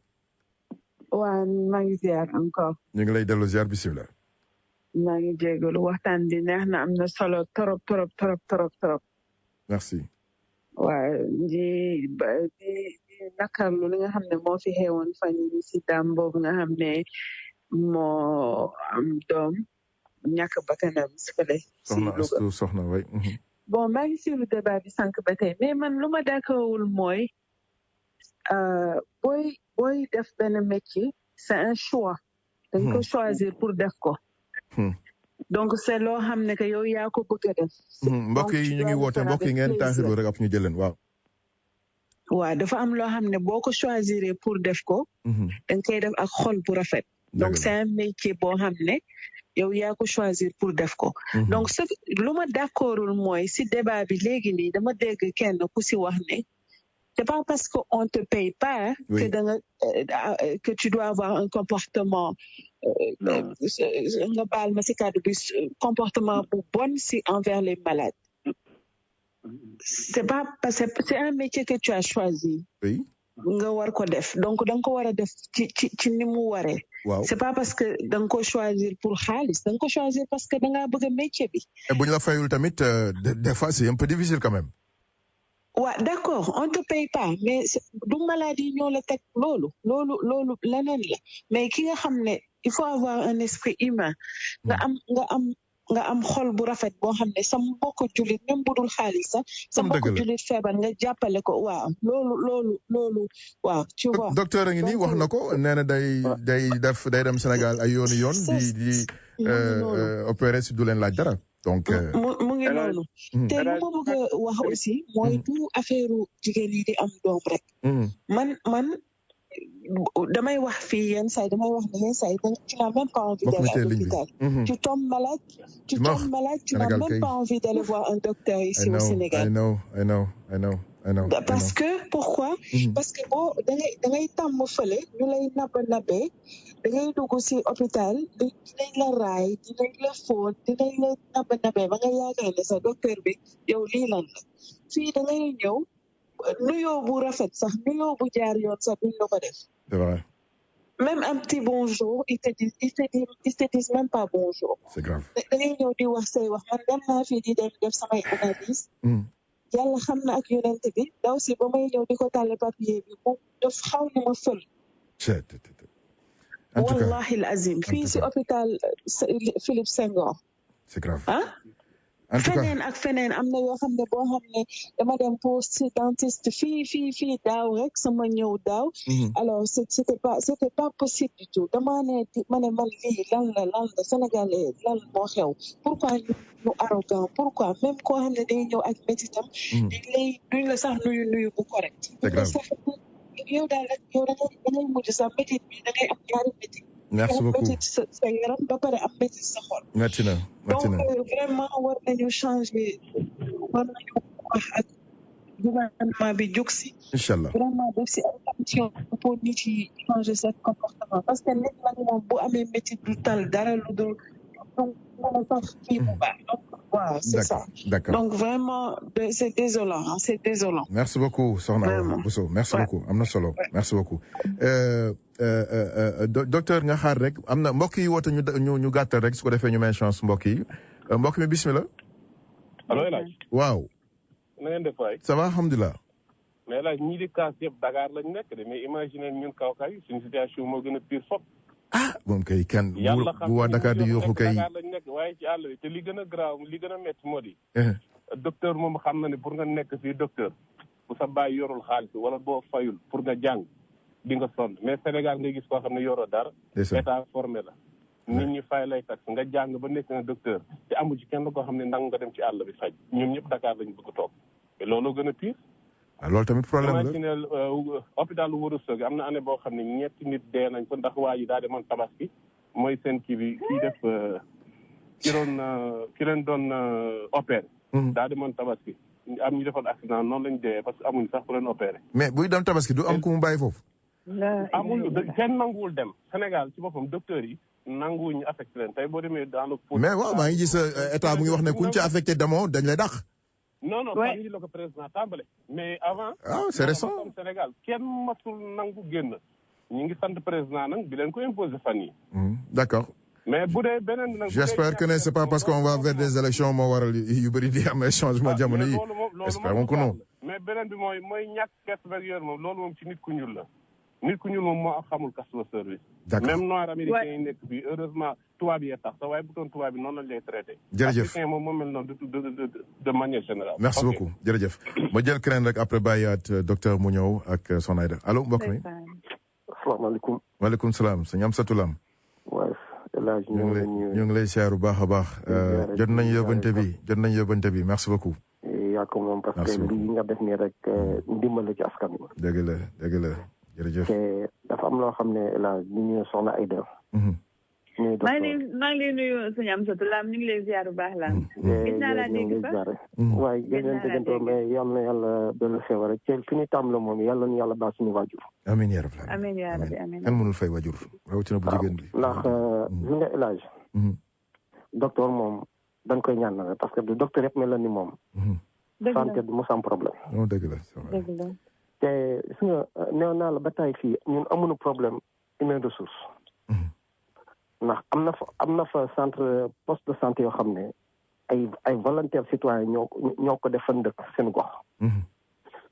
waaw maa ngi ziar encore. ñu ngi lay dellu ziar bisimilah. maa ngi jégalu waxtaan bi neex na am na solo trop. merci. waaw di nakarlu li nga xam ne moo fi xewoon fan yii si daam boobu nga xam ne moo am doom ñàkk bakkanam si fële. soxna way. bon maa ngi suivre débat bi sànq ba tey mais man lu ma d'accordul mooy booy def benn métier c'est un choix. dañ ko choisir pour def ko. donc c'est loo xam ne que yow yaa ko bëgg a def. mbokk yi ñu ngi woote mbokk yi ngeen taaxirlu rek ab ñu jëleen waaw. waaw dafa am loo xam ne boo ko choisir pour def ko. da nga koy def ak xol bu rafet. donc c'est un métier boo xam ne yow yaa ko choisir pour def ko. donc lu ma d'accordul mooy si débat bi léegi nii dama dégg kenn ku si wax ne. C'est pas parce qu'on te paye pas que tu dois avoir un comportement comportement bon si envers les malades. C'est pas parce que c'est un métier que tu as choisi. Oui. Nga war ko def donc da nga ko war a def ci ni mu waree. Waaw. C'est pas parce que da nga ko choisir pour xaalis da nga ko choisir parce que da ngaa bëgg métier bi. Et bu ñu la fayul tamit des fois c'est un peu difficile quand même. waaw d'accord on te paye pas mais du maladie ñoo la teg loolu leneen la mais ki nga xam ne il faut avoir un esprit humain nga am xol bu rafet boo xam ne sa mbokk jullit même bu dul xaalis sax sa mbokk jullit feebar nga jàppale ko waaw loolu waaw tu vois. docteur a ngi nii wax na ko nee na day dem Sénégal ay yoonu yoon di opérer si du leen laaj dara. donc mu ngi noonu te lu ma bëgg a wax aussi mooy du affaire jigéen yi di am doom rek man damay wax fii yenn saa yi damay wax ne yenn saa yi tu n'as même pas envie d'aller à l'hôpital tu tombes malade tu n'as même pas envie d'aller voir un docteur ici au Sénégal. I know. Parce que pourquoi parce que boo da ngay tàmm fële ñu lay nabbee da ngay dugg si hôpital dinañ la raay dinañ la fóot dinañ la nabbee ba nga yaakaar ne sa docteur bi yow lii lan la fii da ngay ñëw nuyoo bu rafet sax nuyoo bu jaar yoon sax duñ la ko def. C'est vrai. Même un petit bonjour ils te disent même pas bonjour. C'est grave. da ngay ñëw di wax say wax man dem naa fii di def samay analyse yàlla xam na ak yonent bi daw si ba may ñëw di ko tàlle papier bi moom daf xaw na ma fël. wallahi al azim fii si hôpital Philippe Senghor. C'est grave. feneen ak feneen am na yoo xam ne boo xam ne dama dem pour si dentiste fii daaw rek sama ñëw daaw. alors c'était pas possible du tout dama ne man lii lan la Sénégalais lan moo xew pourquoi ñu arrogant pourquoi même koo xam ne day ñëw ak métitam duñ la sax nuyu bu correct. yow daal yow da ngay mujj sax métit bi da ngay am ñaari métit. merci beaucoup sa yaram ba pare am métit sa xol. merci na donc vraiment war nañu changer wax ak gouvernement bi jóg si. inchallah vraiment def si attention pour nit yi changer seen comportement parce que nit nag moom bu amee métit du tal dara lu dul mën a sax kii bu baax donc waaw c'est ça. D'accord. Donc vraiment c'est désolant. Merci beaucoup Sokhna Bousso merci beaucoup am na solo merci beaucoup. docteur nga xaar rek am na mbokk yi woote ñu gàttal rek su ko defee ñu may chance mbokk yi mbokk mi bismillah. allo El Hadj. waaw. na ngeen def waay. ça va alhamdulilah. mais El Hadj ñii di kaas yëpp Dakar lañ nekk de mais imaginer ñun kaw kay suñu situation moo gën a pire fop. moom kay kenn bu waa Dakar di yooxu kay. Dakar lañ nekk waaye ci àll bi te li gën a graaw li gën a métti moo di. docteur moom xam na ne pour nga nekk fii docteur bu sa baay yorul xaalis wala boo fayul pour nga jàng di nga sonn mais Sénégal ngay gis koo xam ne yoroo dara. état formé la. nit ñi fay lay tax nga jàng ba nekk na docteur te amu ci kenn koo xam ne nangu nga dem ci àll bi faj ñun ñëpp Dakar lañ bëgg toog te looloo gën a pire. loolu tamit problème la imagine hôpital Ourossogui am na année boo xam ne ñetti nit dee nañ ko ndax waa ji daa demoon tabaski mooy seen kii bi kii def ki leen doon opéré. daa demoon tabaski am ñu defoon accident noonu lañ dee parce que amuñ sax ku leen opéré. mais buy dem tabaski du am ku mu bàyyi foofu. amul kenn nanguwul dem Sénégal ci boppam docteur yi nanguwuñu affecté leen tey boo demee dans le. mais waaw maa ngi gis état mu ngi wax ne kuñ ci affecté demoo dañ lay dàq. non fan yi la ko président tàmbale mais avant. c'est récent Sénégal kenn masul nangu génn ñu ngi sant président nag bi leen ko imposer fan yi. d'accord. mais bu dee beneen nag. j'espère que ne c'est pas parce qu'on va vers des élections moo waral yu bëri di am changement jamono yi. espérons que non. mais beneen bi mooy ñàkk kese beeg yooyu moom loolu moom ci nit ku ñuul la. nit ku ñuul moom moo xamul customer service. d'accord même noir américain yi nekk fii heureusement tubaab yi tax sax waaye bu doon tubaab bi noonu lañ lay traité. jërëjëf africain moom moo mel noonu de manière générale. merci beaucoup jërëjëf. ma jël keneen rek après bàyyiwaat docteur mu ñëw ak Sokhna Aïda allo mbokk mi. asalaamaaleykum. waaleykum salaam sëñ Amsatou Lam. waaw El Hadj ñu ngi lay siyaar bu baax a baax. jot nañ yóbbante bi merci beaucoup. yaa ko moom parce que lii nga def nii rek ndimbal la ci askan wi. dëgg la jërëjëf. te dafa am loo xam ne El Hadj ñu Sokhna Aïda. maa ngi lay nuyu sëñ Amsatou Lam ñu ngi lay ziar bu baax Lam. gis naa laa dégg sax waaye gën leen déggantoo mais yal na yàlla doon feebar rek te fi ñu tàmm la moom yàlla na yàlla baal suñu waajur. amiin yaa rabbi amiin yaa rabbi amiin. kenn mënul fay waajur rawatina bu jigéen bi. ndax li nga El Hadj. docteur moom dañ koy ñaanal parce que du docteur yëpp mel la ni moom. santé du mos am problème. non dëgg la. te gis nga néew naa la ba tey fii ñun amuñu problème humain ressource. ndax am na fa centre poste de santé yoo xam ne ay volontaires citoyens ñoo ko def fan dëkk seen gox.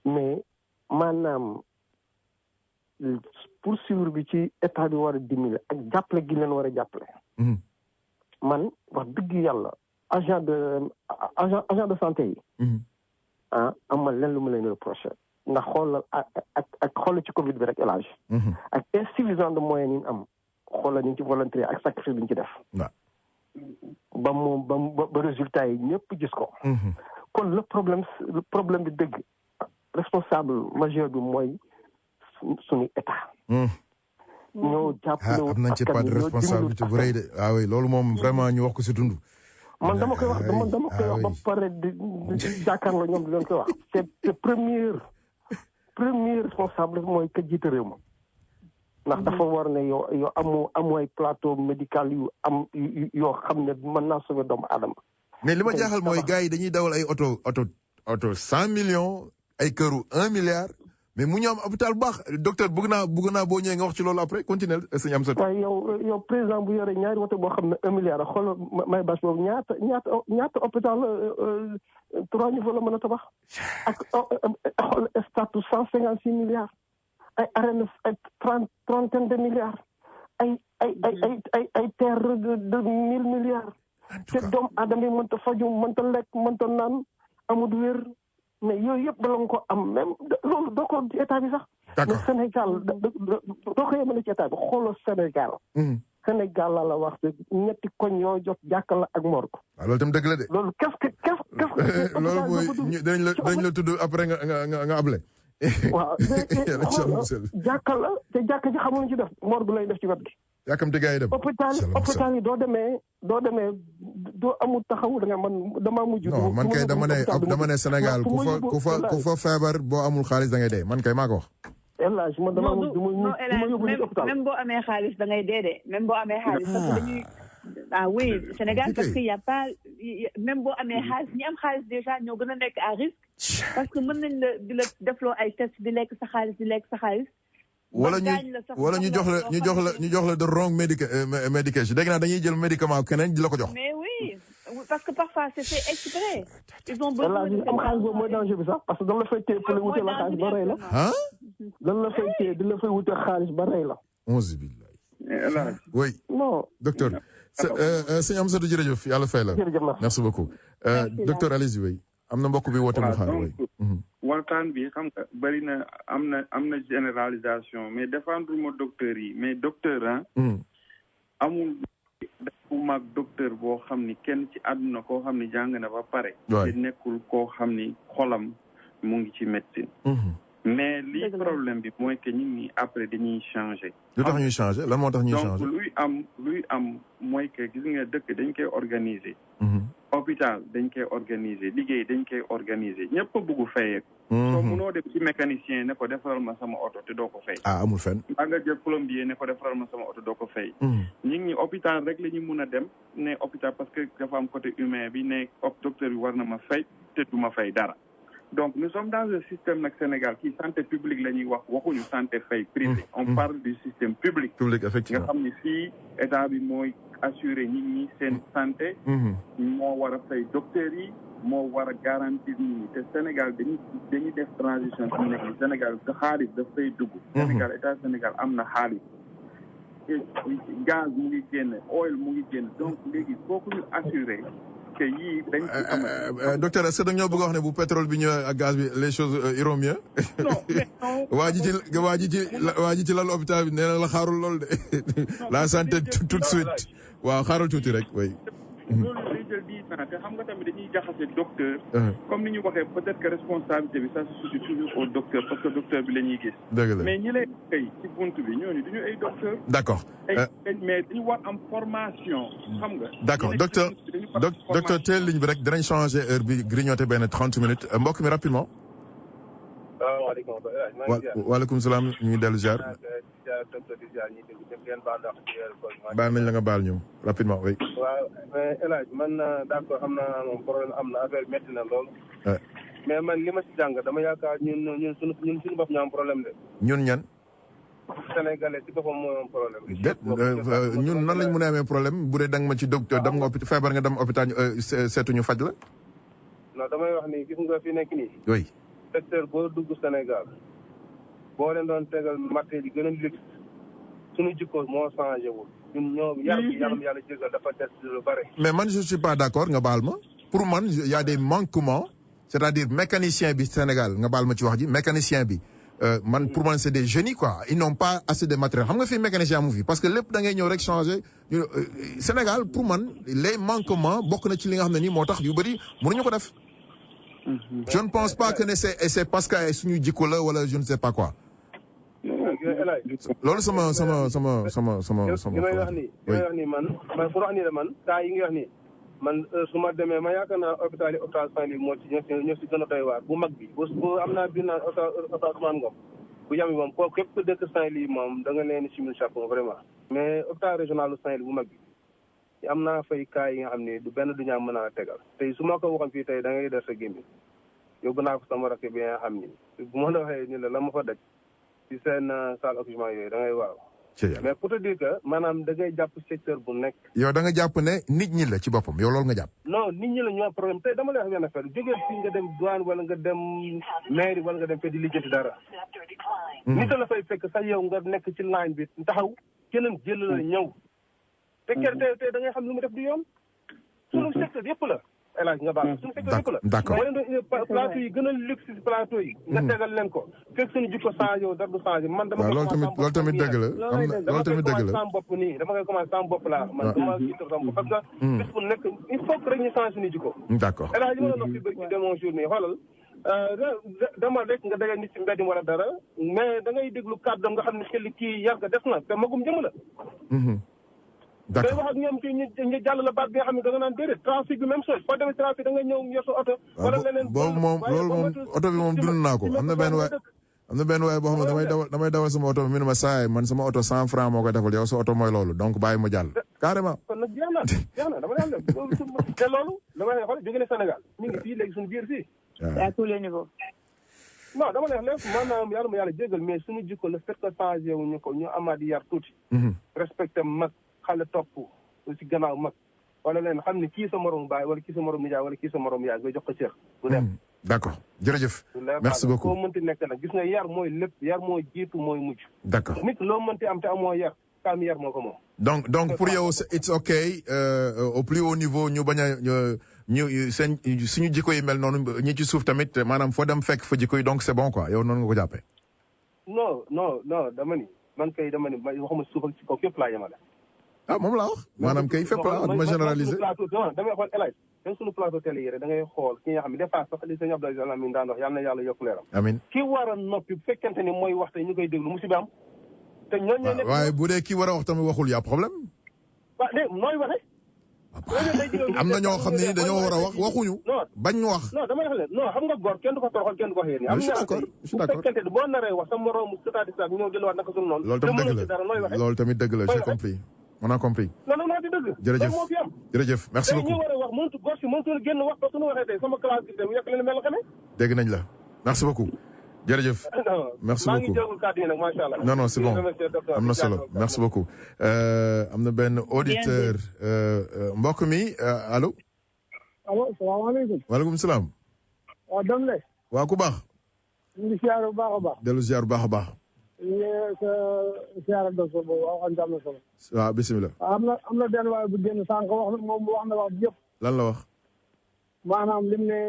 mais maanaam poursuivre bi ci état bi war a dimbali ak jàppale gi leen war a jàppale. man wax dëgg yàlla agent de santé yi. amal leen lu mu leen reproché ndax xoolal ak xoolal ci Covid bi rek élage. ak insuffisance de moyens yi ñu am xoolal ñu ci volontaire ak sacrifice bi ñu ci def. ba résultat yi ñëpp gis ko. kon le problème bi dëgg responsable majeur bi mooy suñu état. ñoo jàppale am nañ ci pas de responsabilité bu rëy de ah oui loolu moom vraiment ñu wax ko si dund. man dama koy wax ba pare di jàkkaarloo ñoom di leen koy wax. c'est premier responsable mooy ka jiite réew ma. ndax dafa war ne yow amoo ay plateau médical yu am yoo xam ne mën naa sauver doomu aadama. mais li ma jaaxal mooy gars yi dañuy dawal ay oto 100 millions ay këru 1 milliard. mais mu ñu am hôpital bu baax docteur bëgg naa boo ñëwee nga wax ci loolu après continuer sëñ Amsatou. waaye yow président bu yore ñaari woto boo xam ne 1 milliard xoolal may bâche boobu ñaata hôpital 3 niveaux la mën a tabax. ak xool statut 156 milliards. ay arène ay trentaine de milliards. ay terre de 1000 milliards. te doomu aadama yi mënta faju mënta lekk mënta naan amul wér. mais yooyu yëpp bala nga ko am même loolu doo ko ci état bi sax. d'accord mais Sénégal doo ko yemale ci état bi xoolal Sénégal. Sénégal la wax ñetti koñ yoo jot jàkka la ak morgue. waaw loolu tam dëgg la de. loolu qu'est-ce loolu mooy dañ la tudd après nga able. waaw jàkka la te jàkka ji xamuñu ci def morgue lay def ci wet gi. yàkkamti gars yi dem. hôpital yi doo demee doo amul taxawu da nga man damaa mujj. non man kay dama ne Sénégal ku fa feebar boo amul xaalis da ngay dee man kay maa ko wax. élage man damaa mujj du ma yóbbu nit hôpital. même boo amee xaalis da ngay dee de même boo amee xaalis. parce que dañuy oui Sénégal parce que y a pas même boo amee xaalis ñi am xaalis déjà ñoo gën a nekk à risque. parce que mën nañ la di la defloo ay test di lekk sa xaalis. wala ñu jox la de wrong medication dégg naa dañuy jël médicament keneen di la ko jox. mais oui parce que parfois c'est fait exprès. ils ont besoin de am xaalis boobu mooy danger bi sax parce que dañ la fay téye pour la wutal la xaalis ba rey la. ah. dañ la fay téye di la fay wutal xaalis ba rey la. onze billahi. oui. non docteur. sëñ Amsatou jërëjëf yàlla fay la. merci beaucoup. docteur allez-y oui. am na mbokk bi woote mu xaar way waxtaan bi xam nga bëri na am na généralisation mais défendre ma docteur yi mais docteur amul dafu mag docteur boo xam ni kenn ci àdduna koo xam ni jàng na ba pare te nekkul koo xam ni xolam mu ngi ci médecine mais li problème bi mooy que nit ñi après dañuy changer. lu tax ñuy changer lan moo tax ñuy changer. donc luy am mooy que gis nga dëkk dañ koy organiser. hôpital dañ koy organiser liggéey dañ koy organiser ñëpp a bëgg fayeeku. soo mënoo dem ci mécanicien ne ko defaral ma sama oto te doo ko fay. ah amul fenn. mbaa nga jël plombier ne ko defaral ma sama oto doo ko fay. nit ñi hôpital rek la ñu mun a dem ne hôpital parce que dafa am côté humain bi ne docteur bi war na ma fay te du ma fay dara. donc nous sommes dans un système nag Sénégal qui santé publique la ñuy wax waxuñu santé fay privé. on parle du système public. public effectivement nga xam ni fii état bi mooy assurer nit ñi seen santé. moo war a fay docteurs yi moo war a garantir nit ñi te Sénégal dañuy def transition fi mu nekk nii Sénégal xaalis daf fay dugg. Sénégal état Sénégal am na xaalis. gaz mu ngi génn oil mu ngi génn donc léegi kooku ñu assurer. docteur est-ce que da nga ñoo bëgg a wax ne bu pétrole bi ñëwee ak gaz bi les choses iront mieux. waa ji ci lal hôpital bi nee na la xaarul lool de la santé tout de suite waaw xaaral tuuti rek oui. loolu day jël 10 ans te xam nga tamit dañuy jaxase docteur. comme ni ñu waxee peut-être que responsabilité bi ça se situe toujours au docteur parce que docteur bi la ñuy gis. dëgg la mais ñi lay tey ci buntu bi ñooñu duñu ay docteur. d'accord. mais dañu war am formation. xam nga. d'accord docteur teel ligne bi rek dinañ changer heure bi grignoter benn 30 minutes mbokk mi rapidement. salaamaaleykum. waaleykum salaam ñu ngi dellu ziar. baal nañ la nga baal ñu rapidement oui. waaw mais El Hadj man d'accord xam naa moom problème am na affaire métti na lool. mais man li ma si jàng dama yaakaar ñun suñu bopp ñu am problème de. ñun ñan. Sénégalais si boppam moo am problème. ñun nan lañ mën a amee problème bu dee da nga ma ci docteur dem nga hôpital feebar nga dem hôpital seetuñu faj la. non damay wax ni gis nga fi nekk nii. oui. secteur boo dugg Sénégal boo leen doon tegal matériel yi gën a luxe suñu jikko moo changé wul ñun ñoo yàlla jégal dafa des lu bare. mais man je suis pas d'accord nga baal ma pour man y a des manquements c'est-à-dire mécanicien bi Sénégal nga baal ma ci wax ji mécanicien bi man pour man c'est des génies quoi ils n'ont pas assez de matériel xam nga fii mécanicien amu fi parce que lépp da ngay ñëw rek changer Sénégal pour man les manquements bokk na ci li nga xam ne nii moo tax yu bëri mënuñu ko def. Je ne pense pas que c'est parce que suñu jikko la wala je ne sais pas quoi. loolu sama. li may wax nii man pour wax nii la man cas yi nga wax nii man su ma demee ma yaakaar naa hôpital Saint-Louis moo ci ñoo si gën a doy waar bu mag bi bu am naa biir naan hôpital Ousmane Ngom bu yami moom kooku képp ku dëkk Saint-Louis moom da nga leen simil chapeau vraiment mais hôpital régional Saint-Louis bu mag bi am naa fay cas yi nga xam ne du benn du ñaar mën a tegal tey su ma ko waxoon fii tey da ngay def sa gémmi yóbbu naa ko sama rakk bi nga xam ni bu ma la waxee ni la ma fa daj ci seen salle occupation yooyu da ngay waaw mais pour te dire que maanaam da ngay jàpp secteur bu nekk yow da nga jàpp ne nit ñi la ci boppam yow loolu nga jàpp non nit ñi la ñoo problème tey dama lay wax benn affaire jógee fii nga dem douane wala nga dem mairie wala nga dem fee di lijjanti dara nit la fay fekk sax yow nga nekk ci line bi taxaw keneen jël la ñëw te tey da ngay xam lu mu def du yoon suñu secteur yëpp la elage nga baax suñu secteur yëpp la d'accord plateau yi gën a luxe ci plateau yi nga tegal leen ko fekk suñu jikko changé yow dara du changé man dama loolu tamit dëgg la loolu tamit dëgg la sama bopp nii dama koy commencé sama bopp laa man dama jiital sama bopp parce que bis bu nekk il faut que rek ñu changé suñu jikko d'accord elage li ma doon wax fi bëri ci demoo jour nii xoolal dama rek nga dajee nit ci mbedd wala dara mais da ngay déglu kàddam nga xam ne kii yar nga def na te magum jëm la day wax ak ñoom ci ñu jàll la baat bi nga xam ne da nga naan déedéet trafic bi même chose foo demee trafic da nga ñëw yor sa oto wala leneen boobu moom loolu moom oto bi moom dund naa ko am na benn waay boo xam ne damay dawal sama oto bi mi ne ma saay man sama oto 100 francs moo koy defal yow sa oto mooy loolu donc bàyyi ma jàll carrément kon nag jeex na dama daan def te loolu dama lay xool jóge ne Sénégal ñu ngi fii léegi suñu biir fii à tous les niveaux non dama lay wax lépp maanaam yàlla ma yàlla jégal mais suñu jikko le fait que changé wu ñu ko ñu amaat yar tuuti respecté mag xale topp ci gannaaw mag wala leen xam ne kii sa morom baay wala kii sa morom nijaay wala kii sa morom yaay nga jox ko cër bu dem d'accord jërëjëf merci beaucoup koo mënti nekk nag gis nga yar mooy lépp yar mooy jiitu mooy mujj d'accord nit loo mënti am te amoo yar kaam yar moo ko moom donc pour yow it's okay au plus haut niveau ñu bañ a ñu seen suñu jikko yi mel noonu ñi ci suuf tamit maanaam foo dem fekk fa jikko yi donc c'est bon quoi yow noonu nga ko jàppee non dama ni man kay dama ni waxuma suuf ak ci kaw képp laa yemale moom laa wax maanaam kay fépp la dama généraliser damay xool elage même suñu plateau télé yi rek da ngay xool ki nga xam ne des fois sax li sëñ Abdoulaye Alamine daan wax yàlla na yàlla yokk leeram amiin ki war a noppi bu fekkente ni mooy wax te ñu koy déglu musiba am te ñooñu ñooy nekk waaye bu dee ki war a wax tamit waxul y'a problème waaw de nooy waxee am na ñoo xam ne dañoo war a wax waxuñu bañ ñu wax non dama wax leen non xam nga góor kenn du ko toroxal kenn du ko xëy ni am na bu fekkente ni boo naree wax sa moroom c'est-à-dire ñëw jëlwaat naka suñu noonu loolu tamit dëgg la j'ai compris on a compris non di dëgg jërëjëf moo fi am jërëjëf merci beaucoup ñu war a wax mëntu góor si mëntu génn wax parce que suñu waxee tey sama classe bi dem yekk leen mel xamee dégg nañ la merci beaucoup jërëjëf merci beaucoup maa ngi jégul kàddu yi nag macha allah non c'est bon am na solo merci beaucoup am na benn auditeur mbokk mi allo salaamaaleykum waaleykum salaam waaw doom le waaw ku baax ñu ngi siyaar bu baax a baax dellu siyaar bu baax a baax siyaara docteur boobu waaw am na solo waaw bisimilah am na benn waaye bu génn sànq moom wax na wax yëpp lan la wax maanaam lim ne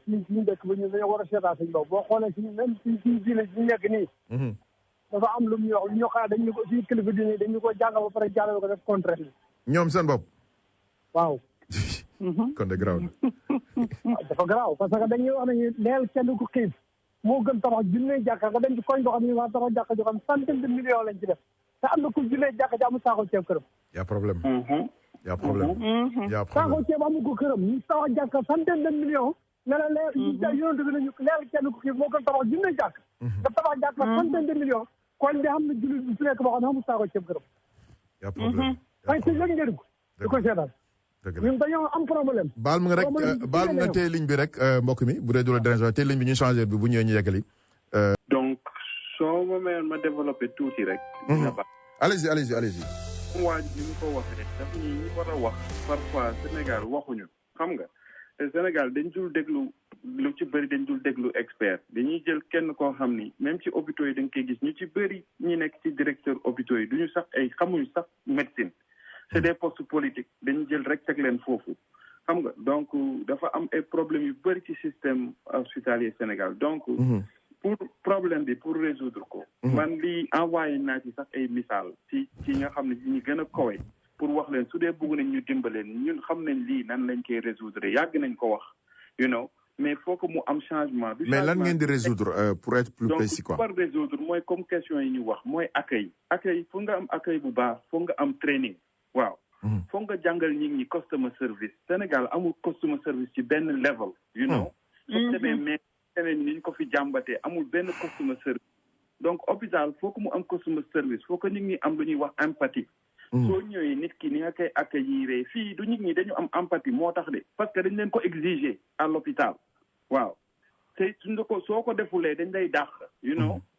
suñu dëkk bi ñu dañoo war a seetaan suñu bopp boo xoolee suñu même suñu diine ñu nekk nii dafa am lu ñu wax lu ñu xaar dañu ko suñu kilifa diine dañu ko jàngal ba pare jàllale ko def contraire ñoom seen bopp waaw kon de garaaw dafa garaaw parce que dañuy wax nañu leel kenn ku xiif moo gën tabax junne jàkka nga dem ci koñ boo xam ne waa tabax jàkka joo xam centaine de millions lañ ci def te am na ku junne jàkka ji amul saako ceeb këram y'a problème y'a problème saako ceeb amul ko këram ñu tabax jàkka centaine de millions ne la leer yonent bi nañu leel kenn ku xiif moo gën tabax junne jàkka nga tabax jàkka centaine de millions koñ bi xam ne jullit bi su nekk boo xam ne amul saako ceeb këram y'a problème ay ci yëg ngeen ko di ko seetaan ñun dañoo am problème. baal ma rek baal ma nga téye ligne bi rek mbokk mi bu dee du la déranger téye ligne bi ñu changé bi bu ñëwee ñu yeggali. donc soo ma mayoon ma développé tuuti rek. allez-y. waa ji ni mu ko waxee daf ñi war a wax parfois Sénégal waxuñu xam nga te Sénégal dañ dul déglu lu ci bëri dañ dul déglu expert dañuy jël kenn koo xam ni même ci hôpitaux yi da nga koy gis ñu ci bëri ñi nekk ci directeur hôpitaux yi duñu sax xamuñu sax médecine c'est des postes politiques dañu jël rek teg leen foofu xam nga donc dafa am ay problèmes yu bëri ci système hospitalier Sénégal donc pour problème bi pour résoudre ko man lii envoyé naa ci sax ay misaal ci nga xam ne ñi gën a kawe pour wax leen su dee bëgg nañ ñu dimbaleen ñun xam nañ lii nan lañ koy résoudre yàgg nañ ko wax mais faut que mu am changement. mais lan ngeen di résoudre pour être plus précis quoi. donc pour résoudre mooy comme question yi ñu wax mooy accueil foog nga am accueil bu baax foog nga am training waaw. foog nga jàngal nit ñi customer service Sénégal amul customer service ci benn level. soo demee mais keneen ni ñu ko fi jàmbatee amul benn customer service donc hôpital faut que mu am customer service faut que nit ñi am lu ñuy wax empathie. soo ñëwee nit ki ni nga koy accueillir fii du nit ñi dañu am empathie moo tax de parce que dañ leen ko exiger à l'hôpital waaw te suñ ko soo ko defulee dañ lay dàq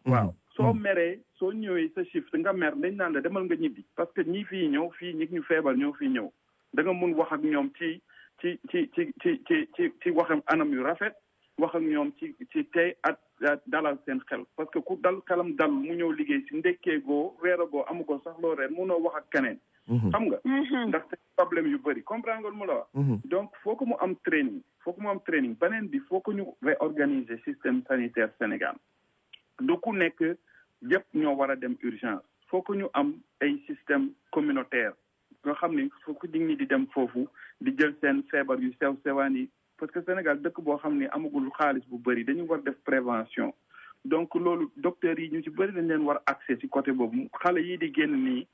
waaw soo meree soo ñëwee sa shift nga mer dañ naan la demal nga ñibbi parce que ñii fii ñëw fii ñi ñu feebar ñëw fii ñëw da nga mun wax ak ñoom ci waxam anam yu rafet wax ak ñoom ci tey at dalal seen xel parce que ku dal xelam dal mu ñëw liggéey si ndekkee goo reeragoo amu ko sax loo reer munoo wax ak keneen xam nga ndax te problème yu bëri comprendre nga mu la wax donc faut que mu am training beneen bi faut que ñu réorganiser système sanitaire Sénégal du ku nekk yëpp ñoo war a dem urgence faut que ñu am ay système communautaire nga xam ne faut que nit ñi di dem foofu di jël seen feebar yu sew sewaan yi parce que Sénégal dëkk boo xam ne amagul xaalis bu bëri dañu war def prévention donc loolu docteurs yi ñu ci bëri dañ leen war accès ci côté boobu xale yi di génn nii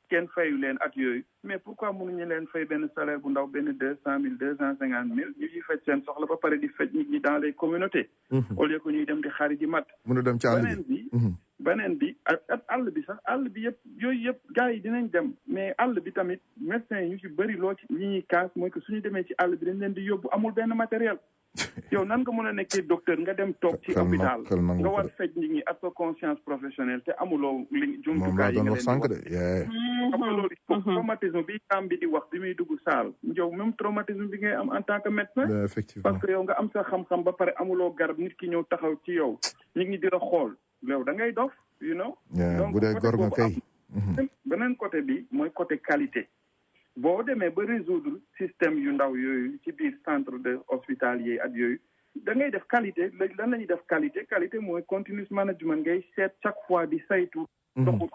kenn fayu leen ak yooyu mais pourquoi mënuñu leen fay benn salaire bu ndaw benn 200 000 250 000 ñu ciy faj seen soxla ba pare di faj nit ñi dans les communautés au lieu que ñuy dem di xari ji mat beneen bi ak àll bi sax àll bi yëpp yooyu yëpp gars yi dinañ dem mais àll bi tamit médecins yi ñu ci bëri loo ci ñi ñuy kaas mooy que suñu demee ci àll bi dañ leen di yóbbu amul benn matériel yow nan nga mën a nekkee docteur nga dem toog ci hôpital nga war faj nit ñi ak sa conscience professionnelle te amuloo li jumtukaay yi nga leen xam nga loolu traumatisme bi am bi di wax bi muy dugg saal yow même traumatisme bi ngay am en tant que médecin parce que yow nga am sa xam-xam ba pare amuloo garab nit ki ñëw taxaw ci yow nit ñi di la xool yow da ngay dof donc bu dee gor nga kay beneen côté bi mooy côté qualité boo demee ba résoudre système yu ndaw yooyu ci biir centre de hospitalier ak yooyu da ngay def qualité léegi lan la ñuy def qualité mooy continuous management ngay seet chaque fois di saytu doxu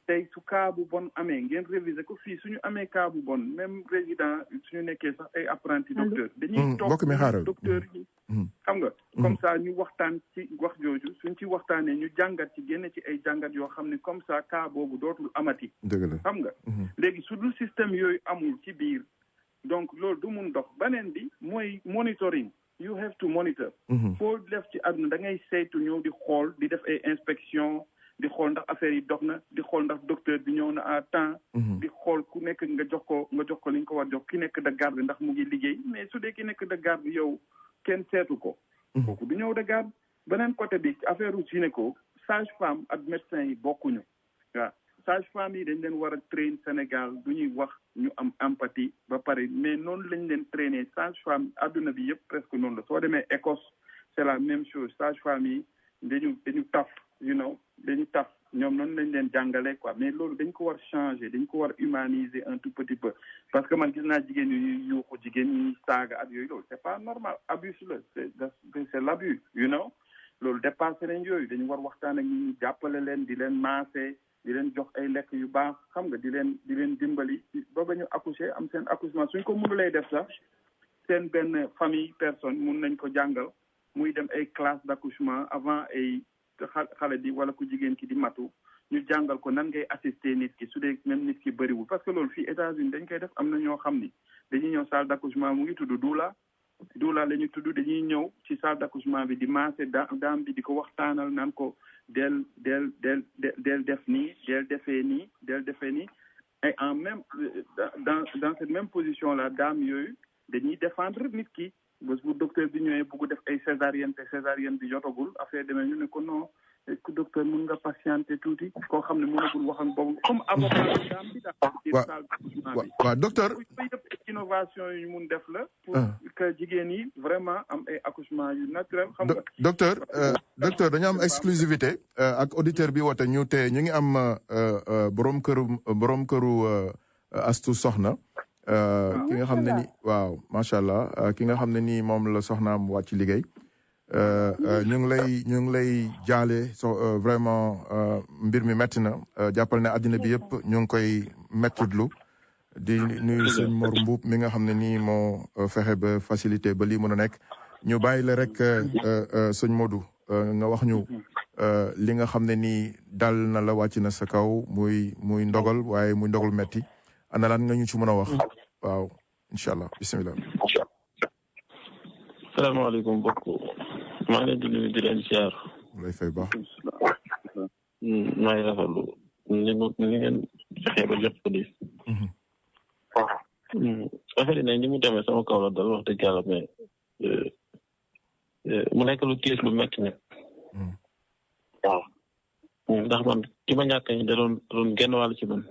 tey su cas bu bon amee ngeen réviser ko fii suñu amee cas bu bon même résident suñu nekkee sax ay apprenti docteur dañuy toog docteur yi xam nga comme ça ñu waxtaan ci wax jooju suñ ci waxtaanee ñu jàngat ci génne ci ay jàngat yoo xam ne comme ça cas boobu dootul amati xam nga léegi su dul système yooyu amul ci biir donc loolu du mun dox beneen bi mooy monitoring you have to monitor foo def ci àdduna da ngay saytu ñëw di xool di def ay inspection di xool ndax affaire yi dox na di xool ndax docteur bi ñëw na à temps di xool ku nekk nga jox ko li ñu ko war jox ki nekk de garde ndax mu ngi liggéey mais su dee ki nekk de garde yow kenn seetu ko kooku du ñëw de garde beneen côté bi ci affaire gynéco sage-femme ak médecin yi bokkuñu waaw sage-femme yi dañ leen war a train Sénégal du ñuy wax ñu am empathie ba pare mais noonu lañ leen trainer sage-femme adduna bi yëpp presque noonu la soo demee Écosse c'est la même chose sage-femme yi dañu taf dañu taf ñoom noonu lañ leen jàngale quoi mais loolu dañ ko war changer dañ ko war humaniser un tout petit peu parce que man gis naa jigéen ñi yuuxu jigéen ñi saaga ak yooyu loolu c'est pas normal abus la c'est l'abus loolu dépassé nañ yooyu dañu war waxtaan ak ñi jàppale leen di leen maase di leen jox ay lekk yu baax xam nga di leen dimbali ba ñu accoucher am seen accouchement suñ ko mënulee def sax seen benn famille personne mun nañ ko jàngal muy dem ay classe d'accouchement avant ay xale bi wala ku jigéen ki di matu ñu jàngal ko nan ngay assister nit ki su dee même nit ki bëriwul parce que loolu fii États-Unis dañ koy def am na ñoo xam ni dañuy ñëw salle d'accouchement mu ngi tudd doula la ñu tudd dañuy ñëw ci salle d'accouchement bi di maase daam bi di ko waxtaanal naan ko del def nii del defee nii et en même dans cette même position là daam yooyu dañuy défendre nit ki bés bu docteur bi ñëwee bugg def ay césarienne te césarienne bi jotagul affaire demee ñu ne ko non docteur mun nga patienter tuuti koo xam ne mënagul wax ak boobu comme avocat daam bi waaw docteur yëpp innovation yu mun def la pour que jigéen yi vraiment am ay accouchement yu naturel xam nga docteur dañu am exclusivité ak auditeur bi woote ñu ngi am borom këru Astou Soxna ki nga xam ne ni waaw macha allah ki nga xam ne nii moom la soxnaam wàcc liggéey ñu ngi lay jaale vraiment mbir mi metti na jàppal ne àddina bi yëpp ñu ngi koy mettitlu di nuyu sëñ Mor Mbuub mi nga xam ne nii moo fexe ba facilité ba lii mën a nekk ñu bàyyi la rek sëñ Modou nga wax ñu li nga xam ne nii dal na la wàcc na sa kaw muy ndogal waaye muy ndogal metti ana lan nga ñu ci mën a wax waaw incha allah bisimilah. salaamaaleykum mbokk maa ngi leen di nuyu di leen ziar. lay fay baax. maa ngi rafetlu ni ngeen fexee ba jot ko di. affaire yi nag ni mu demee sama kaw la dal wax dëgg yàlla mais mu nekk lu tiis lu métti nag. waaw. ndax man ki ma ñàkk a da doon genn wàll ci man.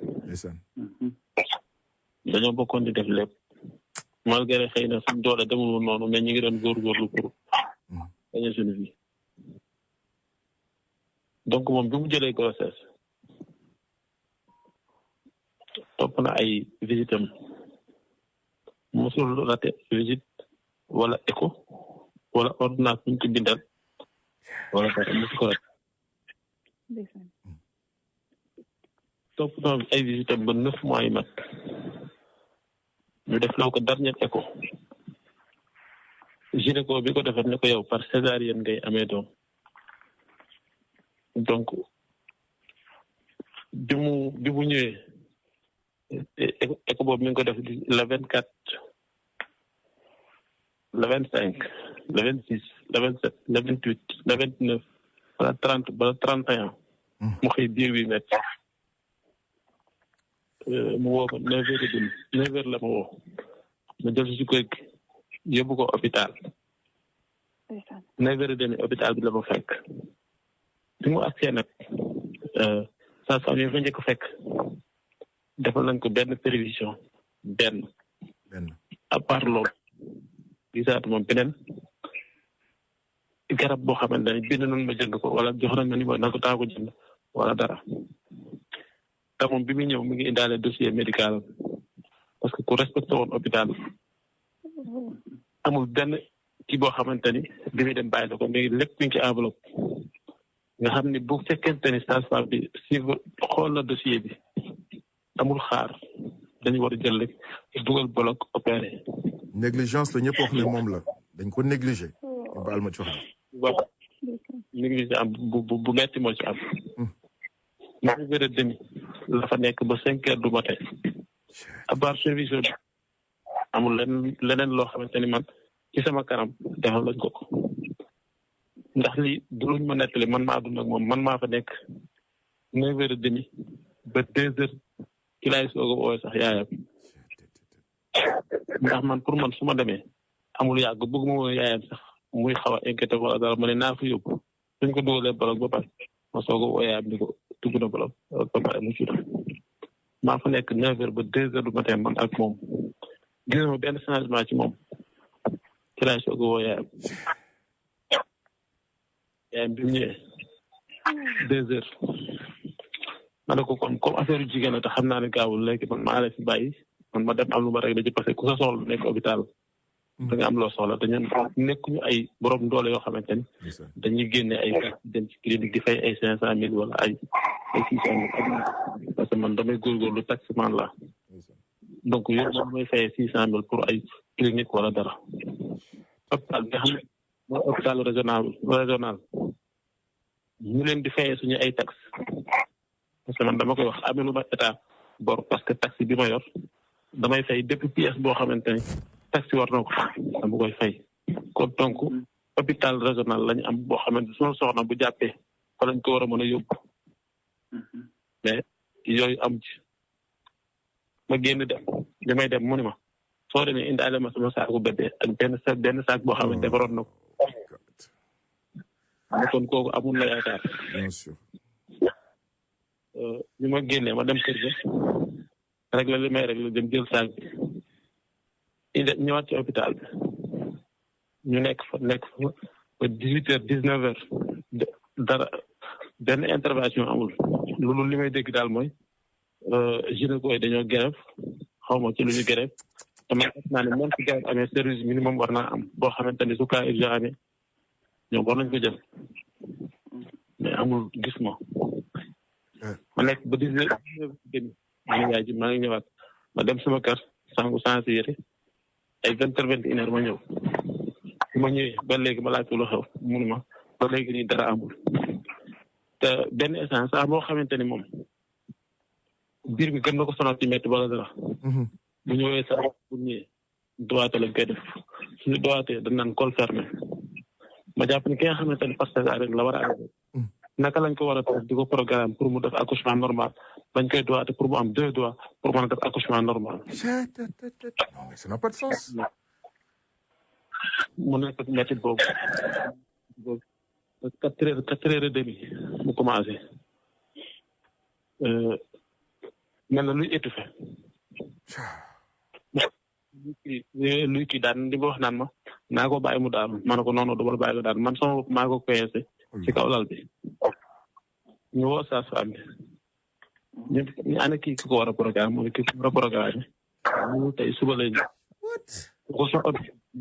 dañoo bokkoon di def lépp. malgré xëy na suñ doole demul woon noonu mais ñu ngi doon góorgóorlu pour gañe suñu vie donc moom bi mu jëlee grossesse topp na ay visitam mosul raté visite wala écho wala ordonnance buñ ko bindal wala dara mosu ko raté topp na ay visitam ba 9 mois yi mat ñu def loo ko dernier écho gynéco bi ko defar ne ko yow par césarienne ngay amee doom donc bi mu ñëwee écho boobu mi ngi ko def le 24 le 25 le 26 le 27 le 28 le 29 wala 30 ba 31 mu xëy biir bi métti mu woo ko 9h30 9h la ma woo ma jël si kër gi yóbbu ko hôpital 9h30 hôpital bi la ma fekk bi mu agsee nag saa yi fa njëkk fekk defal nañ ko benn prévision benn à part loolu gisaatu moom beneen garab boo xamante ne bind nañ ma jënd ko wala jox nañ ma ni ma na ko taa ko jënd wala dara te moom bi muy ñëw mi ngi indaale dossier médical parce que ku respecté woon hôpital amul benn kii boo xamante ni bi muy dem bàyyi la ko mais lépp mi ngi ci enveloppe nga xam ni bu fekkente ni sage-femme bi si xool na dossier bi amul xaar dañu war a jël rek dugal bloc opéré. négligence la ñëpp wax ne moom la dañ ko négligé. baal ma ci wax. voilà négligé am bu metti moo ci am. 9h30 la fa nekk ba 5h du matin à part service bi amul leneen loo xamante ni man ci sama kanam defal lañ ko ndax lii du luñ ma nettali man maa dund ak moom man maa fa nekk 9h30 ba 2h ci laay soog a woowe sax yaayam ndax man pour man su ma demee amul yàgg bëgg ma woowe yaayam sax muy xaw a inquiété wala dara ma ne naa fa yóbbu suñ ko dugalee bolog ba pare ma soog a woowe yaayam ni ko dugg na bolog ba pare mu ci maa fa nekk 9h ba 2h du matin man ak moom gis ma benn changement ci moom ci laay soog a woowe yaayam bi mu ñëwee 2h ma ne ko kon comme affaire yu jigéen la te xam naa ne gaawul léegi man maa la fi bàyyi man ma dem am lu ma rek da ci parce que ku sa soxla nekk hôpital da nga am loo soxla te ñun nekkuñu ay borom doole yoo xamante ni dañuy génne ay dem ci clinique di fay ay 500,000 wala ay 600,000 parce que man damay góorgóorlu taximan la donc yow moom may fayee 600,000 pour ay clinique wala dara hôpital bi nga xam ne mooy hôpital régional ñu leen di fayee suñu ay taxe parce que man dama koy wax amelu ma état bor parce que taxi bi ma yor damay fay depuis pièce boo xamante ni taxi war na ko dama koy fay kon donc hôpital régional lañu am boo xamante suñu soxna bu jàppee fa lañ ko war a mën a yóbbu mais yooyu am ci ma génn dem li may dem mu ni ma soo demee indaale ma sama saaku bébé ak benn saak boo xamante defaroon na ko ne kon kooku amul na yaakaar. bien sûr. bi ma génnee ma dem kër ga rek la li may rek la dem jël saag bi ñëwaat ci hôpital bi ñu nekk fa ba 18h 19h dara benn intervention amul loolu li may dégg daal mooy gynéco yi dañoo grève xaw ma ci lu ñu grève te man xam naa ne même si grève amee service minimum war naa am boo xamante ni su cas urgent amee ñoom war nañ ko jël mais amul gis ma nekk ba 19h demi maa ngi yaay ji maa ngi ñëwaat ma dem sama kër sangu sensé yére ay 20h 21h ma ñëw su ma ñëwee ba léegi ma laaj ko lu xew munuma ba léegi nii dara amul te benn essence saa boo xamante ni moom biir bi gën na ko sonal ci métti wala dara bu ñëwee sax bu ñëwee droite lañ koy def suñu droite dañ naan col fermé ma jàpp ni ki nga xamante ni parce que rek la war a arrêté naka lañ ko war a def di ko programme pour mu def accouchement normal bañ koy droite pour mu am 2 doigts pour mën a def accouchement normal. ça n'a pas de sens. mu nekk métti boobu 4h30 mu commencé mel na luy étouffé luy kii daan di ma wax naan ma naa ko bàyyi mu daanu ma ne ko noonu du ma bàyyi mu daanu man sama bopp maa ko peese ci kaw lal bi ñu woo sage-femme bi ñu ana kii ki ko war a programme mu ne kii ko war a programme ñu tey suba lay ñëw ko so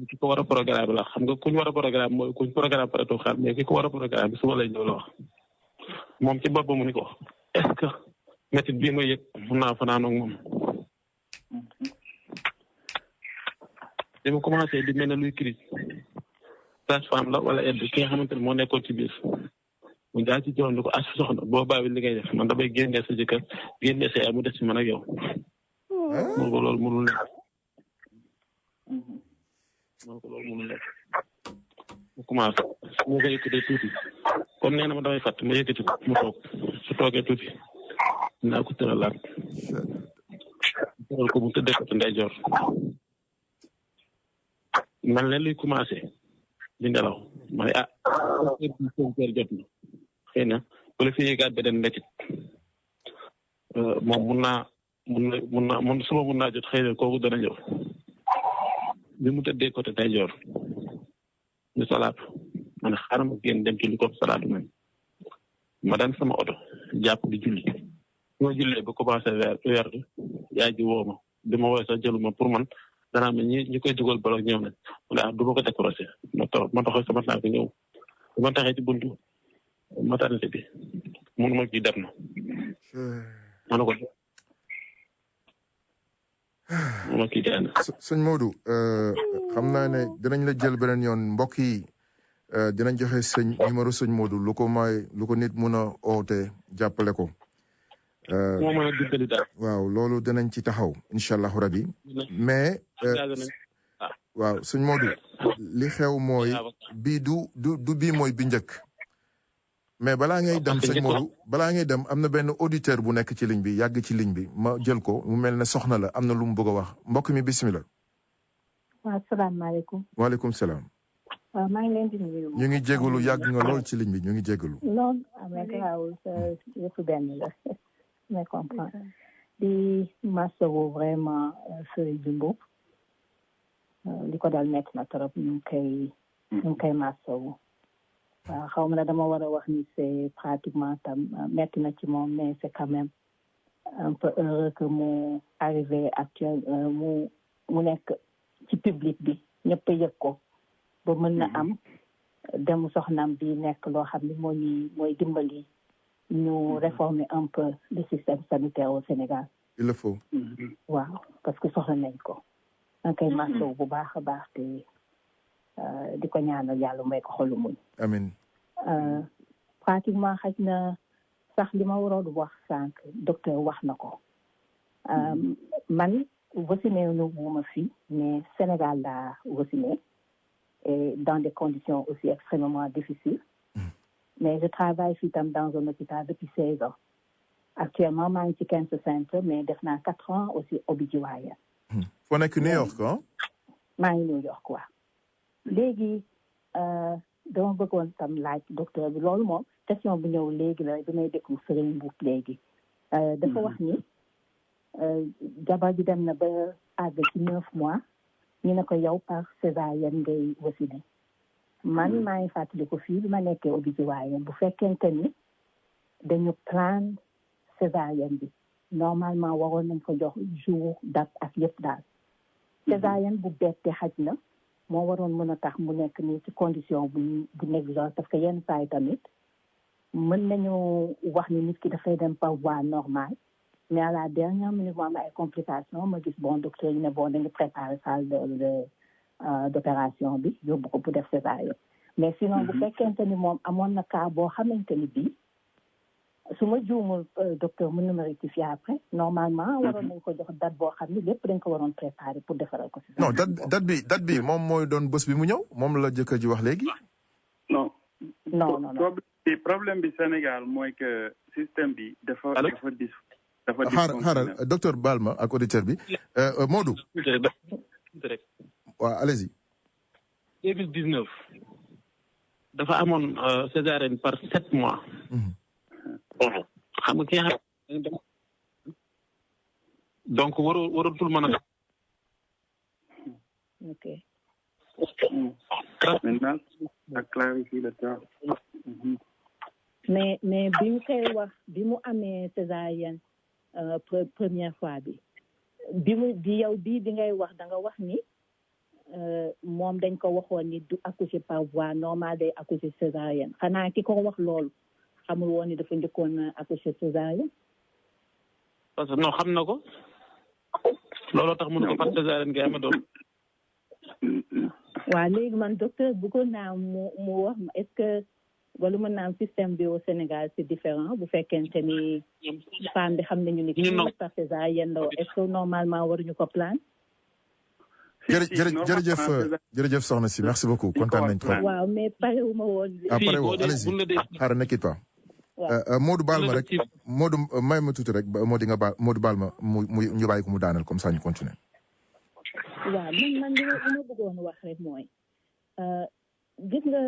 ki ko war a programme la xam nga kuñ war a programme mooy kuñ programme pare toog xaar mais ki ko war a programme bi suba lay ñëw la wax moom ci boppam mu ni ko est-ce que métit bii ma yëg mun naa fanaan ak moom di ma commencé di mel ne luy crise sage-femme la wala aide ki nga xamante ne moo nekkoon ci biir mu daal ci jox ni ko as soxna boo bàyyi li ngay def man damay génnee sa jëkkër génnee sa yaay mu des ci man ak yow mun ko loolu mënul nekk mu commencé mu ko yëkkatee tuuti comme nee na ma damay fàtt ma yëkkati ko mu toog su toogee tuuti dinaa ko tëralaat tëral ko mu tëddee ko ndeyjoor man leen luy commencé di nelaw ma ne jot na xëy na wala fi yéegaat beneen métit moom suba mun naa jot xëy na kooku dana ñëw bi mu tëddee côté ndeyjoor ñu salaatu ma ne xaaral ma génn dem ci li ko salaatu man ma daan sama oto jàpp di julli bi ma jullee ba commencé weer yaay ji woo ma bi ma woowee sax jëluma pour man danaa ma ñi koy dugal balo ñëw nañ mu ne du ma ko décroché ma taxaw sama tànk ñëw bu ma taxee ci buntu maternité bi mënuma kii dem na ma ne ko mënuma kii dem na sëñ Modou xam naa ne dinañ la jël beneen yoon mbokk yi dinañ joxe numéro sëñ Modou lu ko nit mun a oote jàppale ko waaw loolu dinañ ci taxaw incha allahu rabi mais waaw sëñ Modou li xew mooy bii du bii mooy bi njëkk mais balaa ngay dem sëñ Modou balaa ngay dem am na benn auditeur bu nekk ci ligne bi yàgg ci ligne bi ma jël ko mu mel ne soxna la am na lu mu bëgg a wax mbokk mi bisimilah. waaw salaamaaleykum. waaleykum salaam. waaw maa ngi leen di nuyu. ñu ngi jégalu yàgg nga lool ci ligne bi ñu ngi jégalu. non mais garaawul yëpp benn la. je comprends di masawu vraiment Sëriñ Jumbo li ko daal métti na trop ñu ngi koy masawu waaw xaw ma ne dama war a wax ni c'est pratiquement tam métti na ci moom mais c'est quand même un peu heureux que mu arrivé actuel mu nekk ci public bi ñëpp yëg ko ba mën na am demu soxnaam bi nekk loo xam ne mooy dimbali ñu réformer un peu le système sanitaire au Sénégal. Il le faut. waaw parce que soxla nañ ko. da koy masawu bu baax a baax te di ko ñaanal yàlla may ko xolu muñ. amiin. pratiquement xaj na sax li ma waroon wax sànq docteur wax na ko. man vacciné wu ma fii mais Sénégal laa vacciné et dans des conditions aussi extrêmement difficiles. Mais je travaille dans un hôpital depuis 16 ans. Actuellement, je suis 15 centre, mais depuis 4 ans aussi au OB/GYN. Vous êtes New York, hein? Je suis New York, quoi. Légui, dama bëggoon tam laaj docteur bi loolu moom question bu ñëw léegi la bi may déglu Serigne Mboup léegi dafa wax ni jabar ji dem na ba àgg ci 9 mois ñu ne ko yow par césarienne ngay wasine man maa ngi fàttali ko fii bi ma nekkee OB/GYN bu fekkente ni dañu plan césarienne bi normalement waroon nañ ko jox jour date ak yëpp daal césarienne bu bette xaj na moo waroon mën a tax mu nekk nii ci condition bu négligence parce que yenn saa yi tamit mën nañu wax ni nit ki dafay dem par voie normale mais à la dernière minute mu am ay complications ma gis bon docteur yi ne bon dañu préparer salle d'opération bi yóbbu ko pour def césarienne mais sinon bu fekkente ni moom amoon na cas boo xamante ni bii su ma juumul docteur mën na ma rectifier après normalement waroon nañ ko jox date boo xam ne lépp dañ ko waroon préparer pour defaral ko si. non date bi moom mooy doon bés bi mu ñëw moom la jëkkër ji wax léegi. non. non problème bi Sénégal mooy que système bi dafa dis. xaaral docteur Balma ak auditeur bi Modou. waaw allez-y. 2019 dafa amoon césarienne par 7 mois. xam nga ki nga xam donc waratul mën a. ok. maintenant à clarifier le temps. mais bi mu koy wax bi mu amee césarienne première fois bi mu di yow bi ngay wax da nga wax ni moom dañ ko waxoon ni du accoucher par voie normale day accoucher césarienne xanaa ki ko wax loolu xamul woon ni dafa njëkkoon accoucher césarienne. parce que non xam na ko looloo tax mënu ko par césarienne ngay ama doom. waaw léegi man docteur bëggoon naa mu wax est-ce que wala mën naa am système bi au Sénégal c'est différent bu fekkente ni femme bi xam nañu ni kii par césarienne la est-ce que normalement waruñu ko plan. jërëjëf soxna si merci beaucoup kontaan nañ trop. waaw mais parewuma woon. pare woo allez-y xaaral ne quitte pas. Modou baal ma rek Modou may ma tuuti rek Modou baal ma mu ñu bàyyi ko mu daaneel comme ça ñu continuer. waaw man li ma bëggoon wax rek mooy gis nga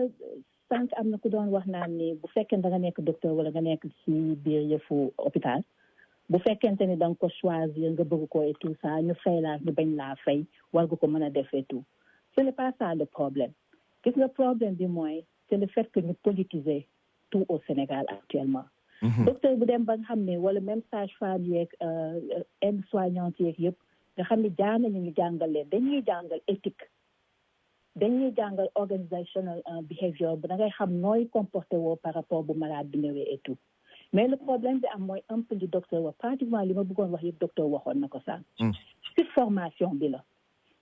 sànq am na ku doon wax naan ni bu fekkee da nga nekk docteur wala nga nekk ci biir yëfu hôpital bu fekkente ni da nga ko choisir nga bëgg ko et tout ça ñu fay laa ñu bañ laa fay war nga ko mën a defee tout ce n'est pas ça le problème gis nga problème bi mooy c'est le fait que ñu politiser tout au Sénégal actuellement. docteur bu dem ba nga xam ne wala même sage-femme yeeg aide-soignante yeeg yëpp nga xam ne jaar nañu ñu jàngal leen dañuy jàngal éthique dañuy jàngal organizational behavior bu da ngay xam nooy comporté woo par rapport bu malade bi ñëwee et tout mais le problème bi am mooy un peu du docteur wax pratiquement li ma bëggoon wax yëpp docteur waxoon na ko sànq. ci formation bi la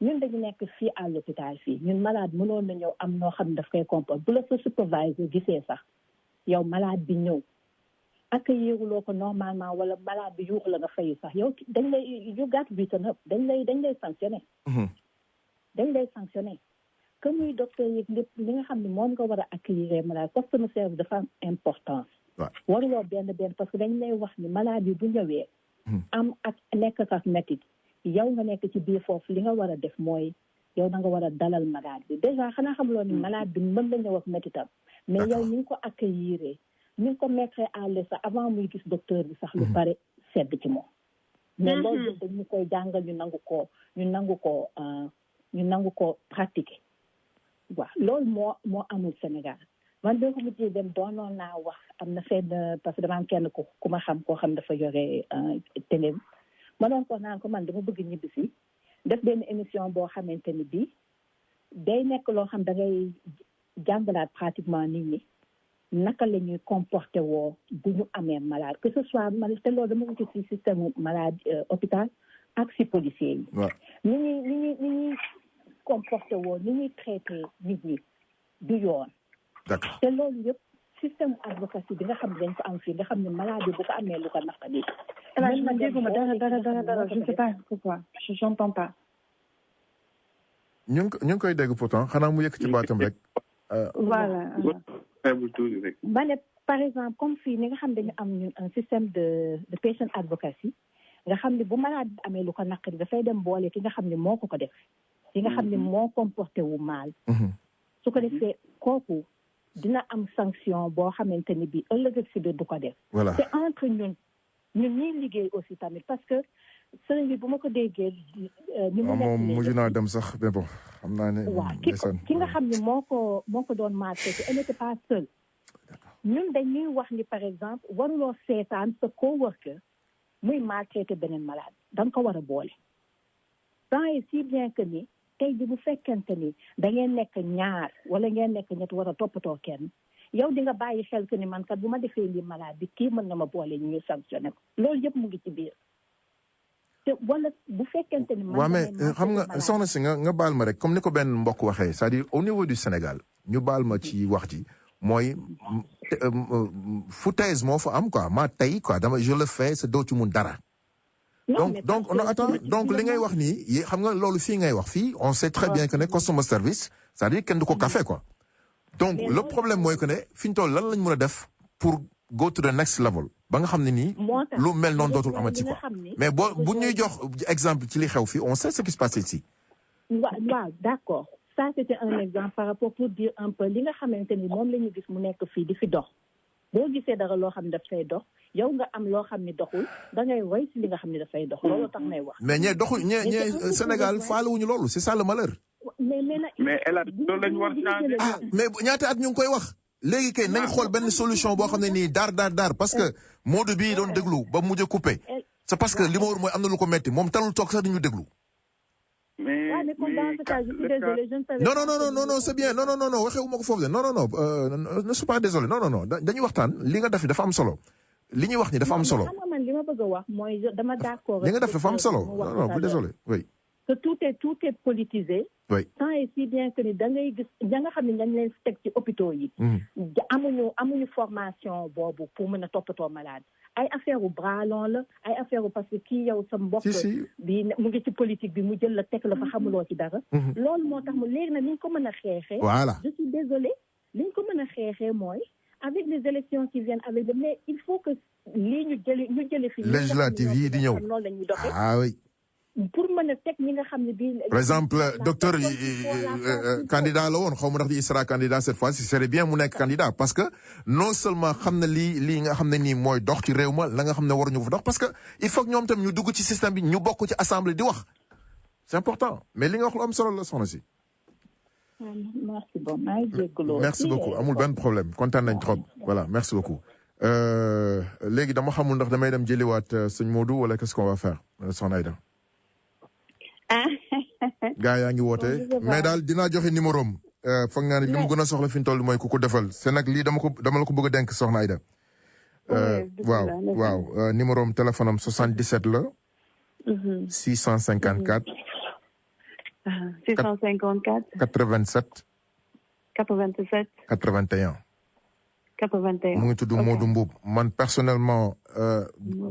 ñun dañu nekk fii à l'hôpital fii ñun malade mënoon na ñëw am noo xam ne daf koy comporté bu la sa superviseur gisee sax yow malade bi ñëw accueillir ko normalement wala malade bi yuuxu la nga fayu sax yow dañ lay you got written up dañ lay sanctionné. dañ lay sanctionné que muy docteur yi lépp li nga xam ne moom nga war a accueillir malade customer service dafa am importance. waruloo benn parce que dañ lay wax ni malade yi bu ñëwee. am ak nekk ak métit yow nga nekk ci biir foofu li nga war a def mooy yow da nga war a dalal malade bi déjà xanaa xamuloo ni malade bi mën na ñëw ak métitam mais yow ni nga ko accueillir ni nga ko mettre à l'aise sax avant muy gis docteur bi sax lu pare sedd ci moom. mais loolu yëpp dañu koy jàngal ñu nangu ko pratiquer. waaw loolu moo amul Sénégal man boo ko mujjee dem doonoon naa wax am na fenn parce que dama am kenn ku ma xam koo xam dafa yore télé ma doon ko naan ko man dama bëgg ñibbi si def benn émission boo xamante ni bii day nekk loo xam da ngay jàngalaat pratiquement nit ñi naka la ñuy comporté woo bu ñu amee malade que ce soit te loolu dama ko ci système malade hôpital ak si policiers yi. ni ñuy comporté woo ni ñuy traité nit ñi du yoon. d'accord te loolu yëpp système advocacy bi nga xam ne dañ ko am fii nga xam ne malade bu ko amee lu ko naqari. man dégguma dara je ne sais pas pourquoi j'entends pas. ñu ngi koy dégg pourtant xanaa mu yëkk ci baatam rek. voilà. ba ne par exemple comme fii ni nga xam dañu am ñun un système de patient advocacy nga xam ne bu malade bi amee lu ko naqari dafay dem boole ki nga xam ne moo ko def. ki nga xam ne moo comporté wu mal. su ko defee kooku dina am sanction boo xamante ni bi ëllëg ak si biir du ko def. voilà te entre ñun ñuy liggéey aussi tamit parce que sëriñ bi bu ma ko déggee. ni mu nekk moom mujj naa dem sax mais bon xam naa ne. waaw ki nga xam ne moo ko doon maltraité elle n'était pas seule. ñun dañuy wax ni par exemple waruloo seetaan sa coworker muy maltraité beneen malade da nga ko war a boole. tant et si bien que ni tey ji bu fekkente ni da ngeen nekk ñaar wala ngeen nekk ñett war a toppatoo kenn yow di nga bàyyi xel que ni man kat bu ma defee lii malade bi kii mën na ma boole ñu sanctionné ko loolu yëpp mu ngi ci biir. te wala bu fekkente ni. waaw mais xam nga soxna si nga baal ma rek comme ni ko benn mbokk waxee c'est-à-dire au niveau du Sénégal ñu baal ma ci wax ji mooy foutaise moo fa am quoi ma tey quoi dama je le fais c'est doo ci mun dara. donc non attends donc li ngay wax nii xam nga loolu fii ngay wax fii on sait très bien que ne customer service c'est-à-dire kenn du ko café quoi. donc le problème mooy que ne fi ñu toll lan lañ mën a def pour go to the next level. ba nga xam ne nii lu mel noonu dootul amati quoi mais bu ñuy jox exemple ci li xew fii on sait ce qui se passe ici. waaw d'accord ça c'était un exemple par rapport pour dire un peu li nga xamante ni moom la ñu gis mu nekk fii di fi dox boo gisee dara loo xam ne daf fay dox yow nga am loo xam ne doxul da ngay roy si li nga xam ne dafay dox loolu tax may wax. mais ñee doxul ñee Sénégal faaluwuñu loolu c'est ça le malheur. mais El Hadj loolu lañ war changer. mais ñaata at ñu ngi koy wax. léegi kay nañ xool benn solution boo xam ne nii daar parce que Modou bii doon déglu ba mujj a coupé c'est parce que li ma war mooy am na lu ko metti moom talul toog sax di ñu déglu. non c'est bien non waxewu ma ko foofu de non ne suis pas désolé non dañuy waxtaan li nga def dafa am solo li ñuy wax ni dafa am solo. man li ma bëgg a wax mooy dama d'accord. li nga def dafa am solo non bu désolé oui. que tout est politisé. oui tant et si bien que ni da ngay gis ña nga xam ne dañ leen teg ci hôpitaux yi. amuñu formation boobu pour mën a toppatoo malade ay affaire u bralon la ay affaire u parce que kii yow sa mbokk bi mu ngi ci politique bi mu jël la teg la fa xamuloo ci dara. loolu moo tax mu léegi nag ni ñu ko mën a xeexee. voilà je suis désolée li ñu ko mën a xeexee mooy avec les élections qui viennent avec mais il faut que lii ñu jëlee fi. législative yi di ñëw loolu la ñuy doxee. ah oui. pour mën a teg ñi nga xam ne bii. par exemple docteur candidat la woon xaw ma ndax il sera candidat cette fois ci serait bien mu nekk candidat parce que non seulement xam na lii nga xam ne nii mooy dox ci réew ma la nga xam ne waruñu fa dox parce que il faut que ñoom tam ñu dugg ci système bi ñu bokk ci assemblée di wax c'est important mais li nga wax lu am solo la soxna si. merci beaucoup amul benn problème kontaan nañ trop voilà merci beaucoup. léegi dama xamul ndax damay dem jëliwaat sëñ Modou wala qu'est-ce qu'on va faire soxna Aïda. gaa yaa ngi woote mais daal dinaa joxe numéro am foog naa ne li mu gën a soxla fi mu toll mooy ku ko defal c'est nag lii dama la ko bëgg a dénk soxna Aïda. waaw numéro am téléphone am 77 la. 654. 654. 87. 87. 81. 81 mu ngi tudd Modou Mboub man personnellement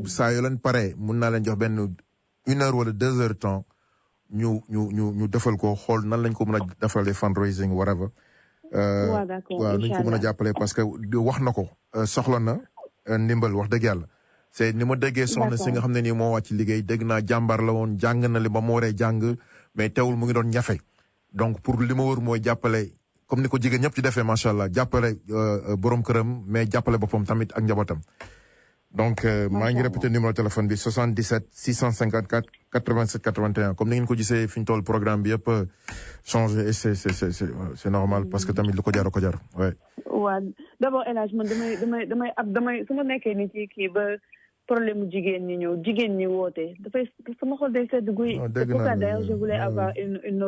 saa yoo leen pare mun naa leen jox benn 1 heure wala 2 heures temps. ñu defal ko xool nan lañ ko mën a defalee fundraising whatever. waaw nuñ ko mën a jàppale parce que wax na ko soxla na ndimbal wax dëgg yàlla. c'est ni ma déggee soxna si nga xam ne nii moo wàcc liggéey dégg naa jàmbaar la woon jàng na li ba mu waree jàng mais teewul mu ngi doon ñafe donc pour li ma wër mooy jàppale comme ni ko jigéen ñëpp ci defee macha allah jàppale borom këram mais jàppale boppam tamit ak njabootam. donc maa ngi répété numéro téléphone bi 77 654 87 81 comme ni ngeen ko gisee fi ñu toll programme bi yëpp changé et c'est normal parce que tamit lu ko jar ko jar ouais. waaw d'abord El Hadj man damay su ma nekkee ni ci kii ba problème mu jigéen ñi ñëw jigéen ñi woote dafay sama xol day sedd guy. c'est pour ça d'ailleurs je voulais avoir une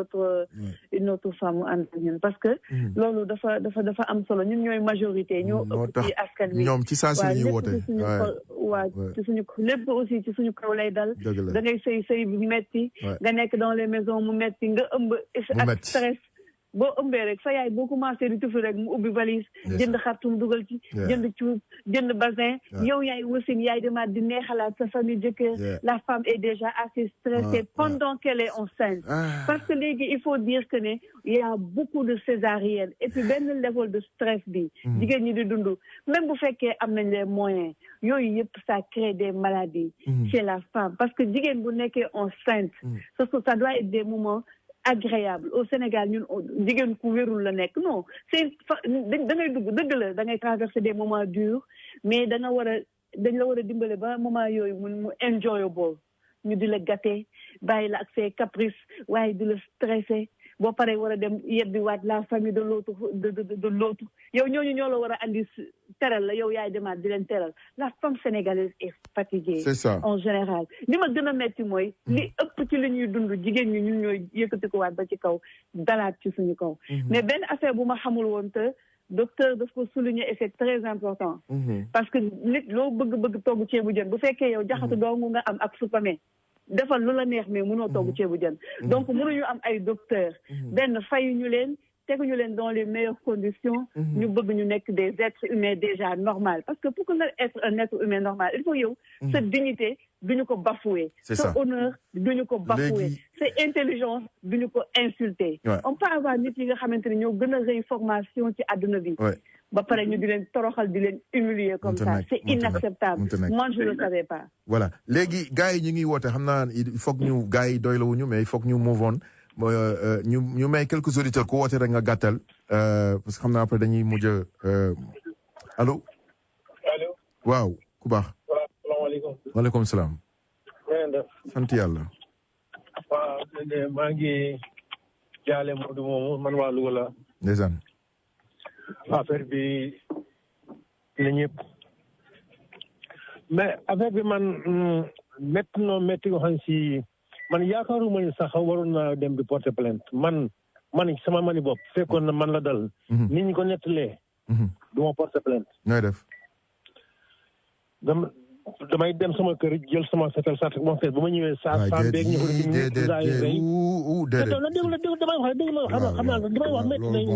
autre femme ànd ak ñun parce que. loolu dafa am solo ñun ñooy majorité ñoo ëpp ci askan wi. ñoom ci saa si la ñuy woote waaw ci suñu lépp aussi ci suñu kaw lay dal. da ngay sëy bi metti nga nekk dans les maisons mu metti nga ëmb. ak stress. boo ëmbee rek sa yaay boo commencé di tufi rek mu ubbi valise jënd xartum dugal ci jënd cuub jënd basin yow yaay wasin yaay demaat di neexalaat sa famille jëkkër la femme est déjà assez stressée pendant qu'elle est enceinte parce que léegi il faut dire que ne il y a beaucoup de césariennes et puis benn level de stress bi jigéen ñi di dund même bu fekkee am nañ les moyens yooyu yëpp ça crée des maladies chez la femme parce que jigéen bu nekkee enceinte ça doit être des moments agréable au Sénégal ñun jigéen ku wérul la nekk non c'est da ngay dugg dëgg la da ngay traverser des moments durs mais dañ la war a dimbale ba moment yooyu mu enjoyable ñu di la gâter bàyyi la ak ses caprices waaye di la stressé boo paree war a dem yebbi waat la famille de l'autre yow ñooñu ñoo la war a andi teral la yow yaay demaat di leen teral la femme sénégalaise est fatiguée. C'est ça. En général li ma gën a metti mooy li ëpp ci li ñuy dund jigéen ñi ñun ñooy yëkkati ko waat ba ci kaw dalaat ci suñu kaw mais benn affaire bu ma xamul woon te docteur daf ko souligner et c'est très important parce que nit loo bëgg togg ceebu jën bu fekkee yow jaxatu doomu nga am ak supame defal lu la neex mais mënoo togg ceebu jën donc mënuñu am ay docteur benn fayuñu leen teguñu leen dans les meilleures conditions ñu bëgg ñu nekk des êtres humains déjà normal parce que pour que nga être un être humain normal il faut yow sa dignité duñu ko bafouer sa honneur duñu ko bafouer sa intelligence duñu ko insulter on peut avoir nit yi nga xamante ne ñoo gën a rëy formation ci àdduna bi ba pare ñu di leen toroxal di leen humilier comme ça c'est inacceptable moi je le savais pas voilà léegi gars yi ñu ngi woote xam naa il faut que ñu gars yi doylawuñu mais il faut que ñu move on ñu may quelques auditeurs ku woote rek nga gàttal parce que xam naa après dañuy mujj allo waaw ku baax salaamaaleykum waaleykum salaam sant yàlla waaw maa ngi jaale Modou moomu man waa Louga la ndeysaan affaire bi la ñëpp mais affaire bi man métti nga xam si man yaakaaruma ni sax waroon naa dem di porter plainte man sama mani bopp fekkoon na man la dal nit ñi ko nettalee du ma porter plainte nooy def damay dem sama kër jël sama setal sat moom fees ba ma ñëwee saa beeg ñu ko déedéet damay wax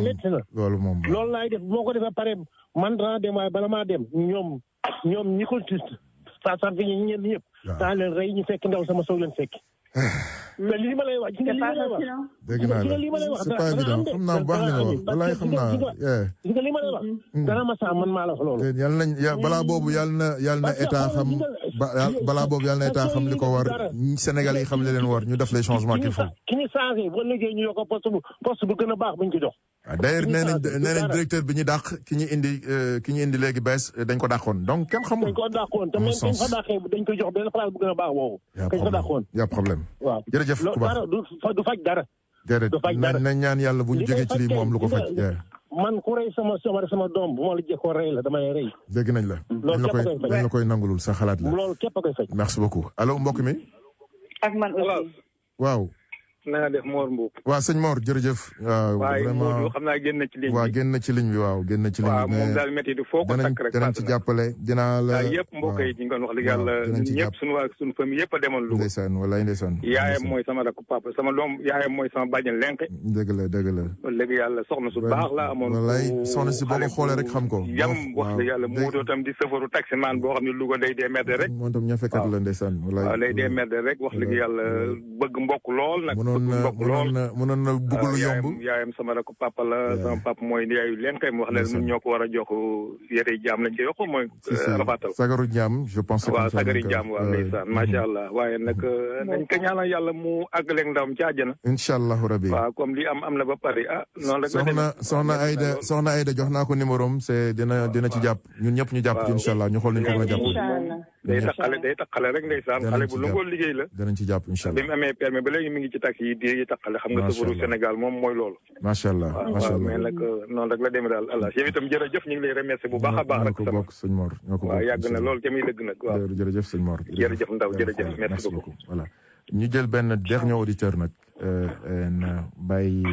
métti na loolu moom loolu laay def moo ko defee pare man dana dem waaye bala maa dem ñoom ñi ko saa fi ñu ñenn ñëpp daa leen rey ñu fekk ndaw sama soog leen fekk mais lii ma lay wax gis nga lii ma lay wax dégg naa la c'est pas évident xam naa baax li nga wax walaay xam naa gis nga lii ma lay wax dana ma saa man maa la wax loolu yàlla nañ balaa boobu yàlla na état xam balaa boobu yàlla na état xam li ko war Sénégal yi xam li leen war ñu def les changements qu'il faut ki ñu changé ba liggéey ñu yokk poste bu gën a baax buñ ko jox d'ailleurs nee nañ directeur bi ñu dàq ki ñu indi léegi bees dañ ko dàqoon donc kenn xamul dañ ko dàqoon te même dañ ko dàqee dañ ko jox benn place bu gën a baax woowu dañ ko dàqoon y a problème waaw jërëjëf ku baax du faj dara déedéet nañ ñaan yàlla bu ñu jógee ci lii moom lu ko faj man ku rey sama doom bu ma la jëkkoo rey la damay rey dégg nañ la dañ la koy nangulul sa xalaat la loolu képp a koy faj merci beaucoup allo mbokk mi ak man aussi waaw na nga def Mor Mbuub waaw sëñ Mor jërëjëf waaye vraiment Modou xam naa génn na ci ligne bi waaw génn na ci ligne bi waaw génn na ci ligne bi waaw moom daal métti du foo ko takk rek danañ ci jàppale dinaa la yëpp mbokk yi ñu ngi doon wax dëgg yàlla ñëpp suñu famille yëpp a demoon Louga ndeysaan walaay ndeysaan yaayam mooy sama rakk papa sama doom yaayam mooy sama bàjjen lenk dëgg la léegi yàlla soxna su baax la amoon walaay soxna si boo ko xoolee rek xam ko yam wax dëgg yàlla Modou tam di sëfaru taximan boo xam ne Louga day dee merde rek moom tam ñafekat la ndeysaan waaw day dee merde rek wax dëgg yàlla bëgg mbokk lool nag bëgg mbokk lool mënoon na bëgg lu yomb yaayam sama rakk papa la sama papa mooy yaayu leen kay mu wax leen ñun ñoo ko war a jox yére jaam lañ ci yokk mooy rabatal sagaru jaam je pense waaw sagari jaam waaw ndeysaan macha allah waaye nag nañ ko ñaanal yàlla mu àggaleeg ndawam ci àjjana incha allahu rabbi waaw comme li am na ba pare noonu rek soxna Aïda jox naa ko numéro am c'est dina ci jàpp ñun ñëpp ñu jàpp ci incha allah ñu xool nañu ko mën a jàpp day taxale rek ndeysaan xale bu lu ko liggéey la danañ ci jàpp incha allah bi mu amee permis ba léegi mi ngi ci taxi yi di taxale xam nga sëfaru Sénégal moom mooy loolu macha allah mais nag noonu rek la demee daal allah yow itam jërëjëf ñu ngi lay remercier bu baax a baax rek ko bokk sëñ Mor ñoo ko bokk waaw yàgg na loolu te muy dëgg nag waaw jërëjëf sëñ Mor jërëjëf Ndaw jërëjëf merci beaucoup voilà ñu jël benn dernier auditeur nag na bàyyi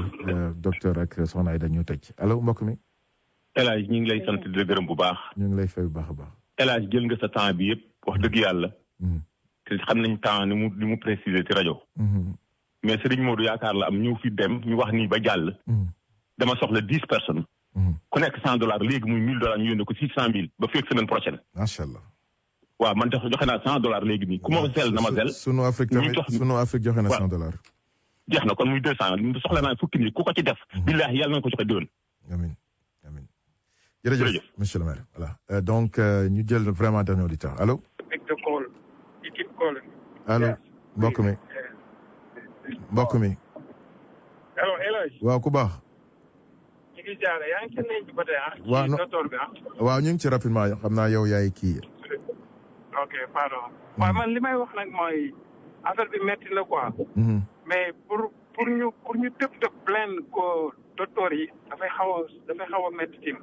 docteur ak soxna Aïda ñu tëj allo mbokk mi El Hadj ñu ngi lay sant di la gërëm bu baax ñu ngi lay fay bu baax a baax El Hadj jël nga sa temps bi yëpp wax dëgg yàlla te xam nañ temps ni mu préciser ci rajo mais Serigne Modou yaakaar la am ñëw fi dem ñu wax nii ba jàll dama soxla 10 personnes ku nekk $100 léegi muy $1000 ñu yónnee ko 600,000 ba feeg semaine prochaine macha allah waaw man joxe naa $100 léegi nii ku ma zel na ma zel sunu Afrique tamit sunu Afrique joxe na $100 jeex na kon muy 200 soxla naa fukki nit ku ko ci def billaahi yàlla na ko joxe déwén amiin jërëjëf monsieur le maire voilà donc ñu jël vraiment dernier auditeur allo allo mbokk mi alors El Hadj. waaw ku baax. ñu ngi jaaree yaa ngi ci néeg bi ba tey ah. waaw ci docteur bi ah. waaw ñu ngi ci rapidement xam naa yow yaay kii. ok pardon. waaw man li may wax nag mooy affaire bi métti na quoi. mais pour ñu tëb plaindre ko docteur yi dafay xaw a métti tim.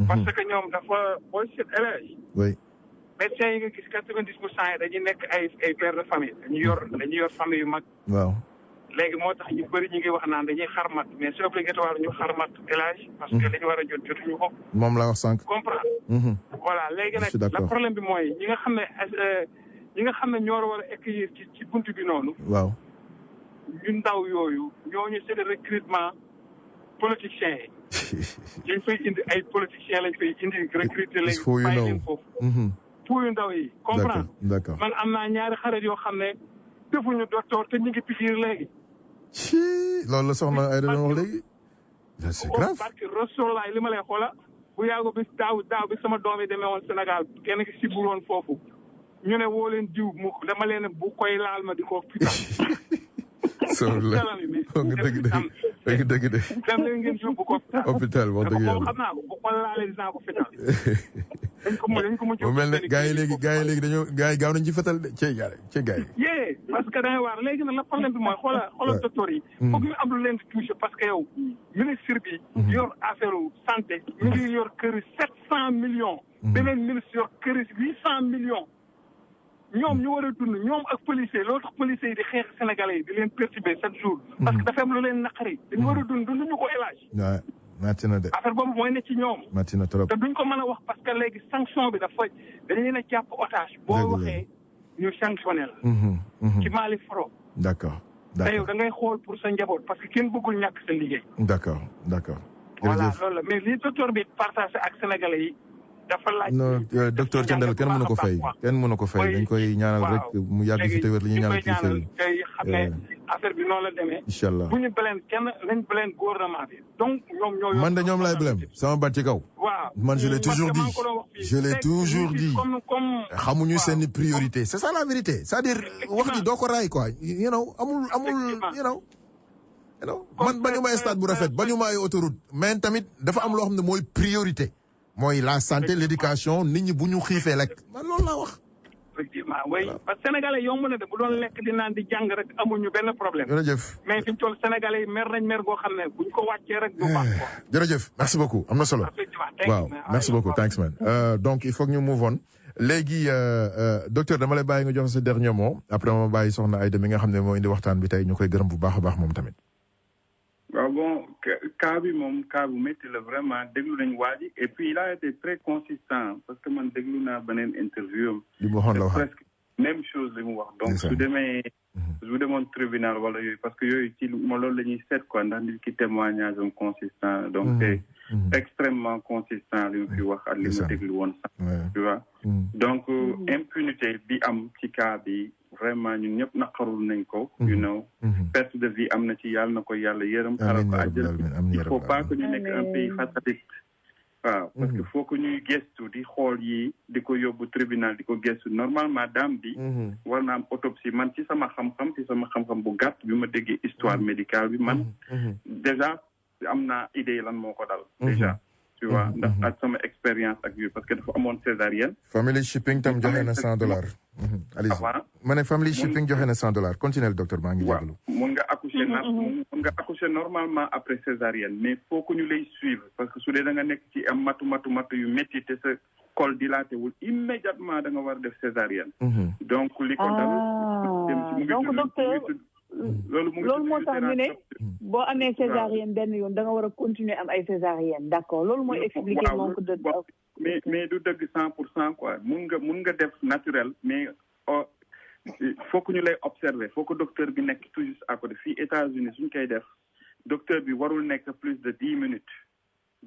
parce que ñoom dafa booy seet El Hadj. oui. médecins yi nga gis 90% yi dañuy nekk ay pères de famille dañuy yor famille yu mag. waaw. léegi moo tax ñu bëri ñu ngi wax naan dañuy xarmat mais c'est obligatoire ñu xarmat El Hadj parce que li ñu war a jot jotuñu ko. moom la wax sànq. comprendre. voilà léegi nag le problème bi mooy ñi nga xam ne ñoo war a accueillir ci buntu bi noonu. waaw. ñu ndaw yooyu ñooñu c'est le recrutement politicien yi. lañ fay indi ay politiciens lañ fay indi recruter léegi. bàyyi leen foofu. pour yu ndaw yi. comprendre d'accord man am naa ñaari xarit yoo xam ne defuñu docteur te ñu ngi pikiir léegi. loolu la soxna ay doon wax léegi. c'est grave. parce que Rasulaay li ma lay xoola bu yàggu bi daaw bi sama doom yi demee woon Sénégal kenn ki si buloon foofu ñu ne woo leen diw mu dama leen bu koy laal ma di ko pital. soxla nga dëgg de. dem leen ngeen yóbbu ko. hôpital wax dëgg yàlla xam naa ko bu ko laalee dinaa ko fital. dañ ko mujj. mu mel ne gars yi léegi dañoo gars yi gaaw nañ ci fetal de cee gars yi. yee parce que da ngay waar léegi nag la problème bi mooy xoolal docteur yi. foog ñu am lu leen di touché parce que yow ministre bi. yor affaire santé. mi ngi yor kër 700 millions. beneen ministre yor kër 800 millions. ñoom ñu war a dund ñoom ak policier loolu tax policier yi di xeex sénégalais yi di leen perturber chaque jour. parce que dafa am lu leen naqari. dañu war a dund ñu ko élage. waaw métti na de. affaire boobu mooy ne ci ñoom. métti na trop te duñ ko mën a wax parce que léegi sanction bi dafa dañu leen a jàpp otage. boo waxee ñu sanctionné la. ci Mali foro. d'accord te yow da ngay xool pour sa njaboot parce que kenn bëggul ñàkk sa liggéey. d'accord. voilà loolu la mais li docteur bi partagé ak sénégalais yi. dafa laaj non docteur Thiendella kenn mënu ko fay dañ koy ñaanal rek mu yàgg fi te wér li ñuy ñaanal kilifa yi tey xam ne affaire bi noonu la demee. incha allah bu ñu blâme kenn nañ blâme gouvernement bi donc ñoom man de ñoom laay blâme sama baat ci kaw. waaw man je l'ai toujours dit xamuñu seen priorité c'est ça la vérité c'est-à-dire wax ji doo ko raay quoi amul man bañu ma stade bu rafet bañu ma ay autoroute mais tamit dafa am loo xam ne mooy priorité. mooy la santé l'éducation nit ñi bu ñu xiifee lekk man loolu laa wax. effectivement oui parce que sénégalais yomb na de bu doon lekk di naan di jàng rek amuñu benn problème. jërëjëf mais fi ñu toll sénégalais yi mer nañ mer goo xam ne buñ ko wàccee rek du baax quoi. jërëjëf merci beaucoup am na solo. waaw merci beaucoup thanks man donc il faut que ñu move on léegi docteur dama lay bàyyi nga jox sa dernier mot après ma bàyyi soxna Aïda mi nga xam ne moo indi waxtaan bi tey ñu koy gërëm bu baax a baax moom tamit. waaw bon cas bi moom cas bu métti la vraiment déglu nañu waa ji et puis il a été très consistant parce que man déglu naa beneen interview am. li mu waxoon la wax presque même chose li mu wax. donc su demoon tribunal wala yooyu parce que yooyu ci loolu la ñuy seet quoi ndax nit ki témoignage am consistant donc c'est extrêmement consistant li mu fi wax ak li mu déglu woon sax tu vois donc impunité bi am ci cas bi vraiment ñun ñëpp naqarul nañ ko perte de vie am na ci yàlla na ko yàlla yërëm xaral ko àjjana il faut pas que ñu nekk un pays fataliste waaw parce que faut que ñuy gestu di xool yi di ko yóbbu tribunal di ko gestu normalement dame bi war na am autopsie man ci sama xam-xam bu gàtt bi ma déggee histoire médicale bi man déjà am naa idée lan moo ko dal déjà tu vois ndax ak sama expérience ak yooyu parce que dafa amoon césarienne. family shipping tam joxe na $100. allez-y ma ne family shipping joxe na $100 continuez docteur maa ngi jégalu. mun nga accoucher normalement après césarienne mais faut que ñu lay suivre parce que su dee da nga nekk ci am matu yu métti te sa col dilaté wul immédiatement da nga war def césarienne. donc li ko dal. donc docteur. loolu moo tax ñu ne boo amee césarienne benn yoon da nga war a continuer am ay césarienne d'accord loolu mooy expliquer manque de mais du dëgg 100% quoi mun nga def naturel mais faut que ñu lay observer faut que docteur bi nekk tout juste à côté fii États-Unis suñ koy def docteur bi warul nekk plus de 10 minutes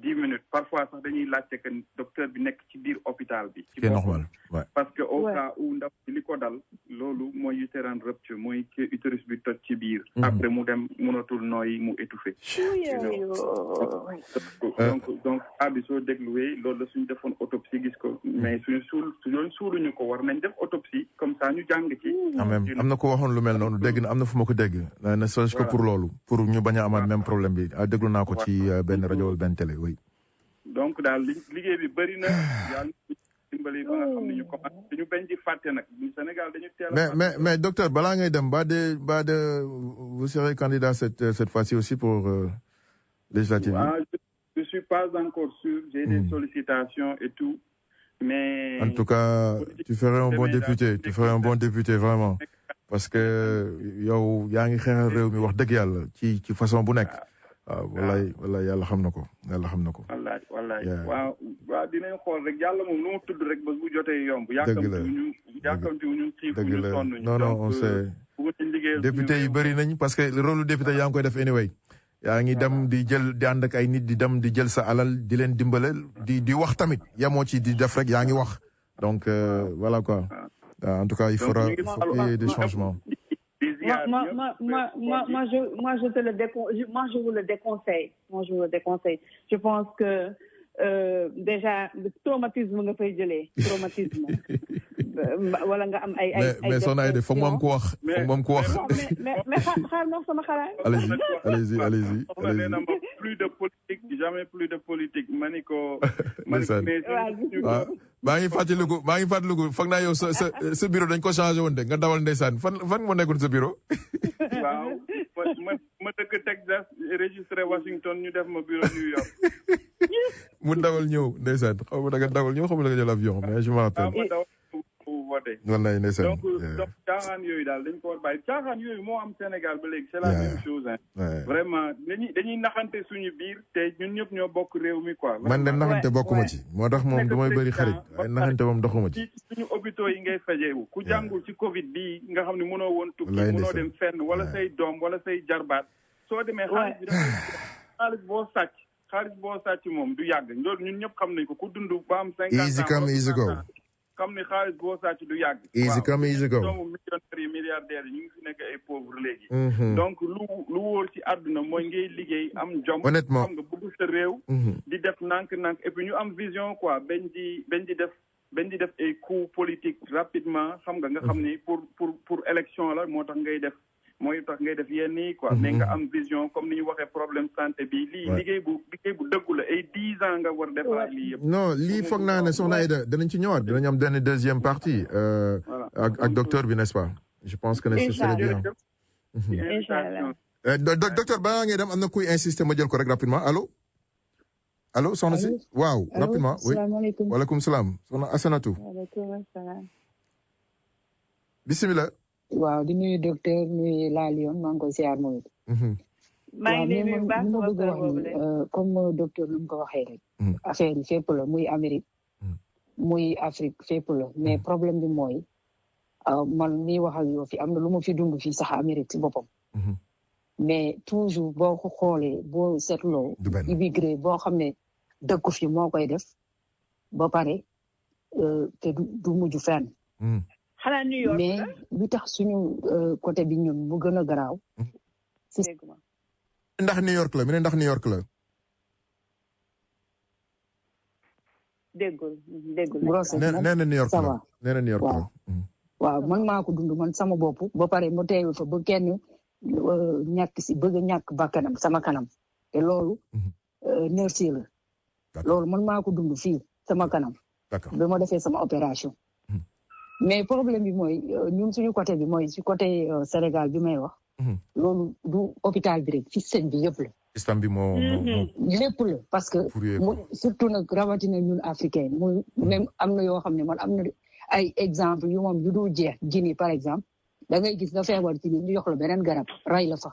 10 minutes parfois sax dañuy laajte que docteur bi nekk ci biir hôpital bi. c'est normal ouais. parce que au cas où ndaw li ko dal loolu mooy uterine rupture mooy que utérus bi toj ci biir. après mu dem mënatul nooyi mu étouffé. donc abi soo dégluwee loolu la suñu defoon autopsie gis ko mais suñu suuluñu ko war nañ def autopsie comme ça ñu jàng ci. am na ko waxoon lu mel noonu dégg na am na fu ma ko dégg. ne serait-ce que pour loolu pour ñu bañ a amaat même problème bi déglu naa ko ci benn rajo wala benn télé oui. donc daal liggéey bi bëri na yàlla dimbali ba nga xam ne ñu commencé dañu bañ di fàtte nag Sénégal dañu teel mais docteur balaa ngay dem ba de vous serez candidat cette fois-ci aussi pour législative. Je suis pas encore sûr j'ai des sollicitations et tout mais en tout cas tu ferais un bon député vraiment parce que yow yaa ngi xeexal réew mi wax dëgg yàlla ci façon bu nekk. waaw wallaay yàlla xam na ko. wallaay waaw dinañ xool rek yàlla moom lu mu tudd rek ba bu jotee yomb. yàkkamtiwuñu xiifuñu sonn non on sait député yi bëri nañ parce que rôle député yaa ngi koy def anyway. yaa ngi dem di ànd ak ay nit di dem di jël sa alal di leen dimbale di wax tamit yamoo ci di def rek yaa ngi wax donc voilà quoi en tout cas il faut qu'il y ait des changements. Moi, je vous le déconseille. Je pense que déjà le traumatisme nga fay jëlee traumatisme. wala nga am ay mais soxna Aïda foog moom ko wax. mais xaar ma sama xalaat. allez-y. jamais plus de politique maniko. maa ngi fàttaliku foog naa yow sa bureau dañ ko changé woon de nga dawal ndeysaan fan moo nekkoon sa bureau. waaw ma dëkk Texas enregistré Washington ñu def ma bureau New York. mu dawal ñëw ndeysaan xaw ma da nga dawal ñëw xaw ma da nga jël avion mais je me rappelle. wallaay ndeysaan donc caaxaan yooyu daal dañ ko war bàyyi caaxaan yooyu moo am Sénégal ba léegi c'est la même chose vraiment dañuy naxante suñu biir te ñun ñëpp ñoo bokk réew mi quoi. man de naxante bokkuma ci moo tax moom damay bëri xarit waaye naxante moom doxuma ci. suñu hôpitaux yi ngay fajeewu ku jàngul ci Covid bi nga xam ne mënoo woon tukki mënoo dem fenn wala say doom wala say jarbaat soo demee xaalis boo sàcc moom du yàgg loolu ñun ñëpp xam nañ ko ku dund ba am 50 ans easy come easy go xam ni xaalis boo sàcc du yàgg. easy come easy go doomu millionnaires yi milliardaires yi ñu ngi fi nekk ay pauvres léegi. donc lu wóor ci àdduna mooy ngay liggéey am jom. honnêtement xam nga bëgg sa réew. di def nànk-nànk et puis ñu am vision quoi bañ di def ay coups politique rapidement xam nga xam ni pour élection la moo tax ngay def yenn yi quoi. mais nga am vision comme ni ñu waxee problème santé bi lii liggéey bu dëggu la ay 10 ans nga war defaat lii yëpp. non lii foog naa ne soxna Aïda danañ ci ñëwaat dinañ am benn deuxième partie. ak docteur bi n'est-ce pas. je pense que ne ce serait bien. docteur balaa ngay dem am na kuy insister ma jël ko rek rapidement allo soxna si. waaw rapidement oui waaleykum salaam soxna Asanatou. waaleykum salaam. bisimilah. waaw di nuyu docteur nuyu La Lyon maa ngi koy ziar moom it. maa ngi nuyu baax ma bëgg a wax ni comme docteur nu mu ko waxee rek. affaire yi fépp la muy Amérique. muy Afrique fépp la mais problème bi mooy man mii wax ak yow fi am na lu ma fi dund fii sax Amérique ci boppam. mais toujours boo ko xoolee boo seetloo. immigré boo xam ne dëkku fi moo koy def ba pare te du mujj fenn. xanaa New York mais lu tax suñu côté bi ñun mu gën a garaaw. ndax New York la mi ne ndax New York la. déggul. nee na New York la nee na New York la. waaw man maa ko dund man sama bopp ba pare mu teewu fa ba kenn bëgg a ñàkk bakkanam sama kanam te loolu. nurse la. loolu man maa ko dund fii sama kanam. ba ma defee sama opération. mais problème bi mooy ñun suñu côté bi mooy ci côté Sénégal bi may wax. loolu du hôpital bi rek système bi yëpp la. système bi moo lépp la parce que surtout nag rawatina ñun africain muy même am na yoo xam ne man am na ay exemple yu moom yu dul jeex Guinée par exemple da ngay gis nga feebar ci ñu jox la beneen garab ray la fa.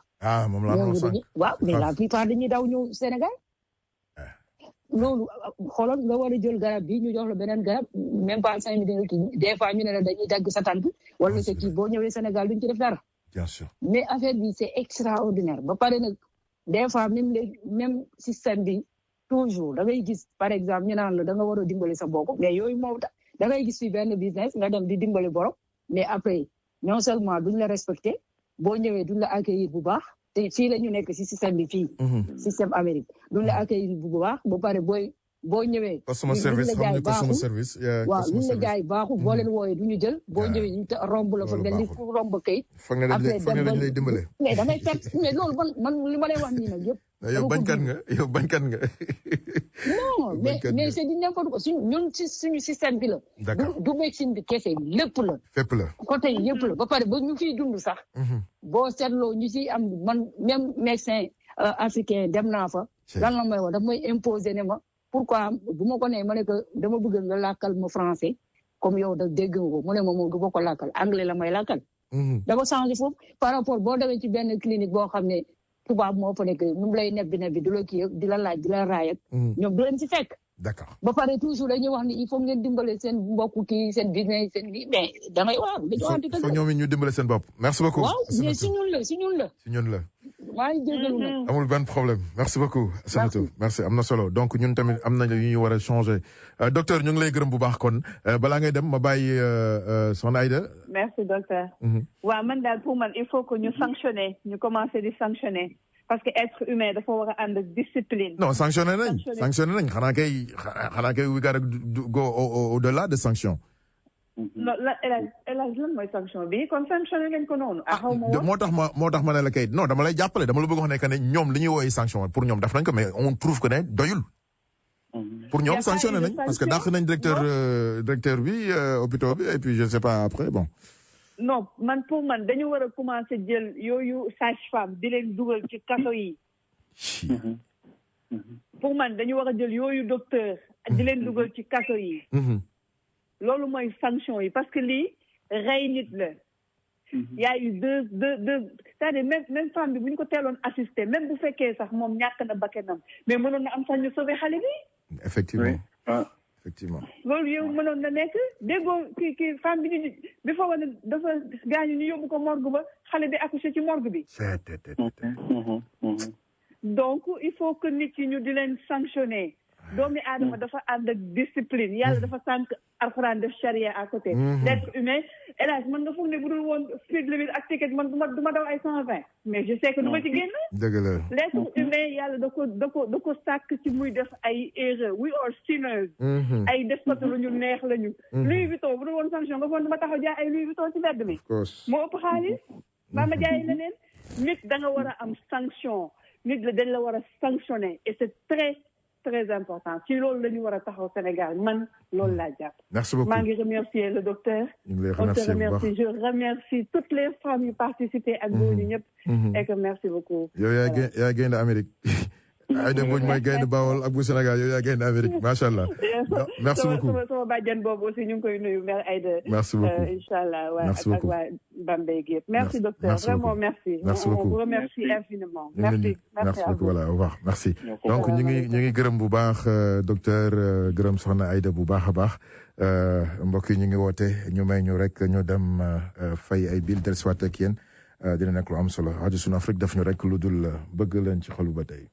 moom laa doon sax waaw mais la plupart dañuy daw ñëw Sénégal. loolu xoolal nga war a jël garab bi ñu jox la beneen garab même pas 5 minutes des fois ñu ne la dañuy dagg sa tànk wala sa kii boo ñëwee Sénégal duñ ci def dara. bien sûr mais affaire bi c'est extraordinaire ba pare nag des fois même système bi toujours da ngay gis par exemple ñu naan la da nga war a dimbali sa mbokk mais yooyu moo tax da ngay gis fi benn business nga dem di dimbali borom mais après non seulement duñ la respecté boo ñëwee duñ la accueillir bu baax te fii la ñu nekk si système bi fii système Amérique duñ la accueillir bu baax ba pare boo ñëwee customer service xam nga customer service waaw ñu la jaay baaxul boo leen wooyee duñu jël boo ñëwee ñu romb la fa mel ni ku romb kayit foog ne dañ lay dimbale mais damay perte mais loolu man li ma lay wax nii nag yëpp yow bañkat nga non mais c'est du n'importe quoi ñun ci suñu système bi la du médecine bi kese lépp la fépp la côté yëpp la ba pare ba ñu fiy dund sax boo seetloo ñu ciy am man même médecin africain dem naa fa lan la may wax daf may imposer ne ma pourquoi bu ma ko nee ma ne que dama bëgg nga làkkal ma français comme yow da dégg nga ko mu ne ma moom du ma ko làkkal anglais la may làkkal dafa changé foofu par rapport boo demee ci benn clinique boo xam ne tubaab moo fa nekk nu mu lay nebbi du la kii di la laaj di la raay ak ñoom du leen ci fekk d'accord ba pare toujours dañuy wax ni il faut ngeen dimbale seen mbokk kii seen business seen bi mais damay waaw dañu waxante dëgg ñoom ñu dimbale seen bopp merci beaucoup waaw mais si ñun la maa ngi jégalu nag amul benn problème merci beaucoup Asanatou merci am na solo donc ñun tamit am na yu ñu war a changer docteur ñu ngi lay gërëm bu baax kon balaa ngay dem ma bàyyi soxna Aïda merci docteur waaw man daal pour man il faut que ñu sanctionner ñu commencer di sanctionner parce que être humain dafa war a ànd ak discipline non sanctionné nañ xanaa kay we gotta go au-delà de sanction non lan mooy sanction bi kon sanctionné ngeen ko noonu xaw ma woon moo tax ma ne la kay non dama lay jàppale dama la bëgg wax ne que ne ñoom li ñuy wooyee sanction pour ñoom def nañ ko mais on trouve que ne doyul pour ñoom sanctionné nañ parce que dàq nañ directeur bi hôpital bi et puis je sais pas après bon non pour man dañu war a commencer jël yooyu sage-femme di leen dugal ci kaso yi pour man dañu war a jël yooyu docteur di leen dugal ci kaso yi loolu mooy sanction yi parce que lii rey nit la y a eu deux c'est-à-dire même femme bi bu ñu ko teeloon assister même bu fekkee sax moom ñàkk na bakkanam mais mënoon na am sax ñu sauver xale bi effectivement loolu yow mënoon na nekk déggoo kii femme bi fa wane dafa gaañu ñu yóbbu ko morgue ba xale bi accouché ci morgue bi donc il faut que nit yi ñu di leen sanctionner doomi aadama dafa ànd ak discipline yàlla dafa sànq alxuraan def charia à côté l'être humain hélas man nga foog ne bu dul woon speed limit ak ticket man du ma daw ay 120 mais je sais que du ma ci génn dëgg la l'être humain yàlla da ko sàkk ci muy def ay erreur we are sinners ay defkatu lu ñu neex lañu Louis Vuitton bu dul woon sanction nga foog du ma taxaw jaay ay Louis Vuitton ci mbedd mi moo ëpp xaalis maa ma jaay leneen nit da nga war a am sanction nit la dañ la war a sanctionner et c'est très important ci loolu la ñu war a taxaw Sénégal man loolu laa jàpp. merci beaucoup maa ngi remercier le docteur. on te remercie je remercie toutes les femmes yu participer ak góor ñi ñëpp. et que merci beaucoup. yow yaa génn Amérique. Aïda Mbodj mooy gaynde Bawol ak bu Sénégal yow yaa gaynde Amérique macha allah. merci beaucoup sama bàjjen boobu aussi ñu ngi koy nuyu mère Aïda. merci beaucoup incha allah ak waa Bambey gi yëpp. merci docteur vraiment merci. merci beaucoup on vous remercie infiniment. merci beaucoup voilà au revoir merci. donc ñu ngi gërëm bu baax docteur gërëm soxna Aïda bu baax a baax mbokk yi ñu ngi woote ñu may ñu rek ñu dem fay ay bill del soit ak yéen dina nekk lu am solo rajo Sunu Afrique def ñu rek lu dul bëgg leen ci xolu ba tey.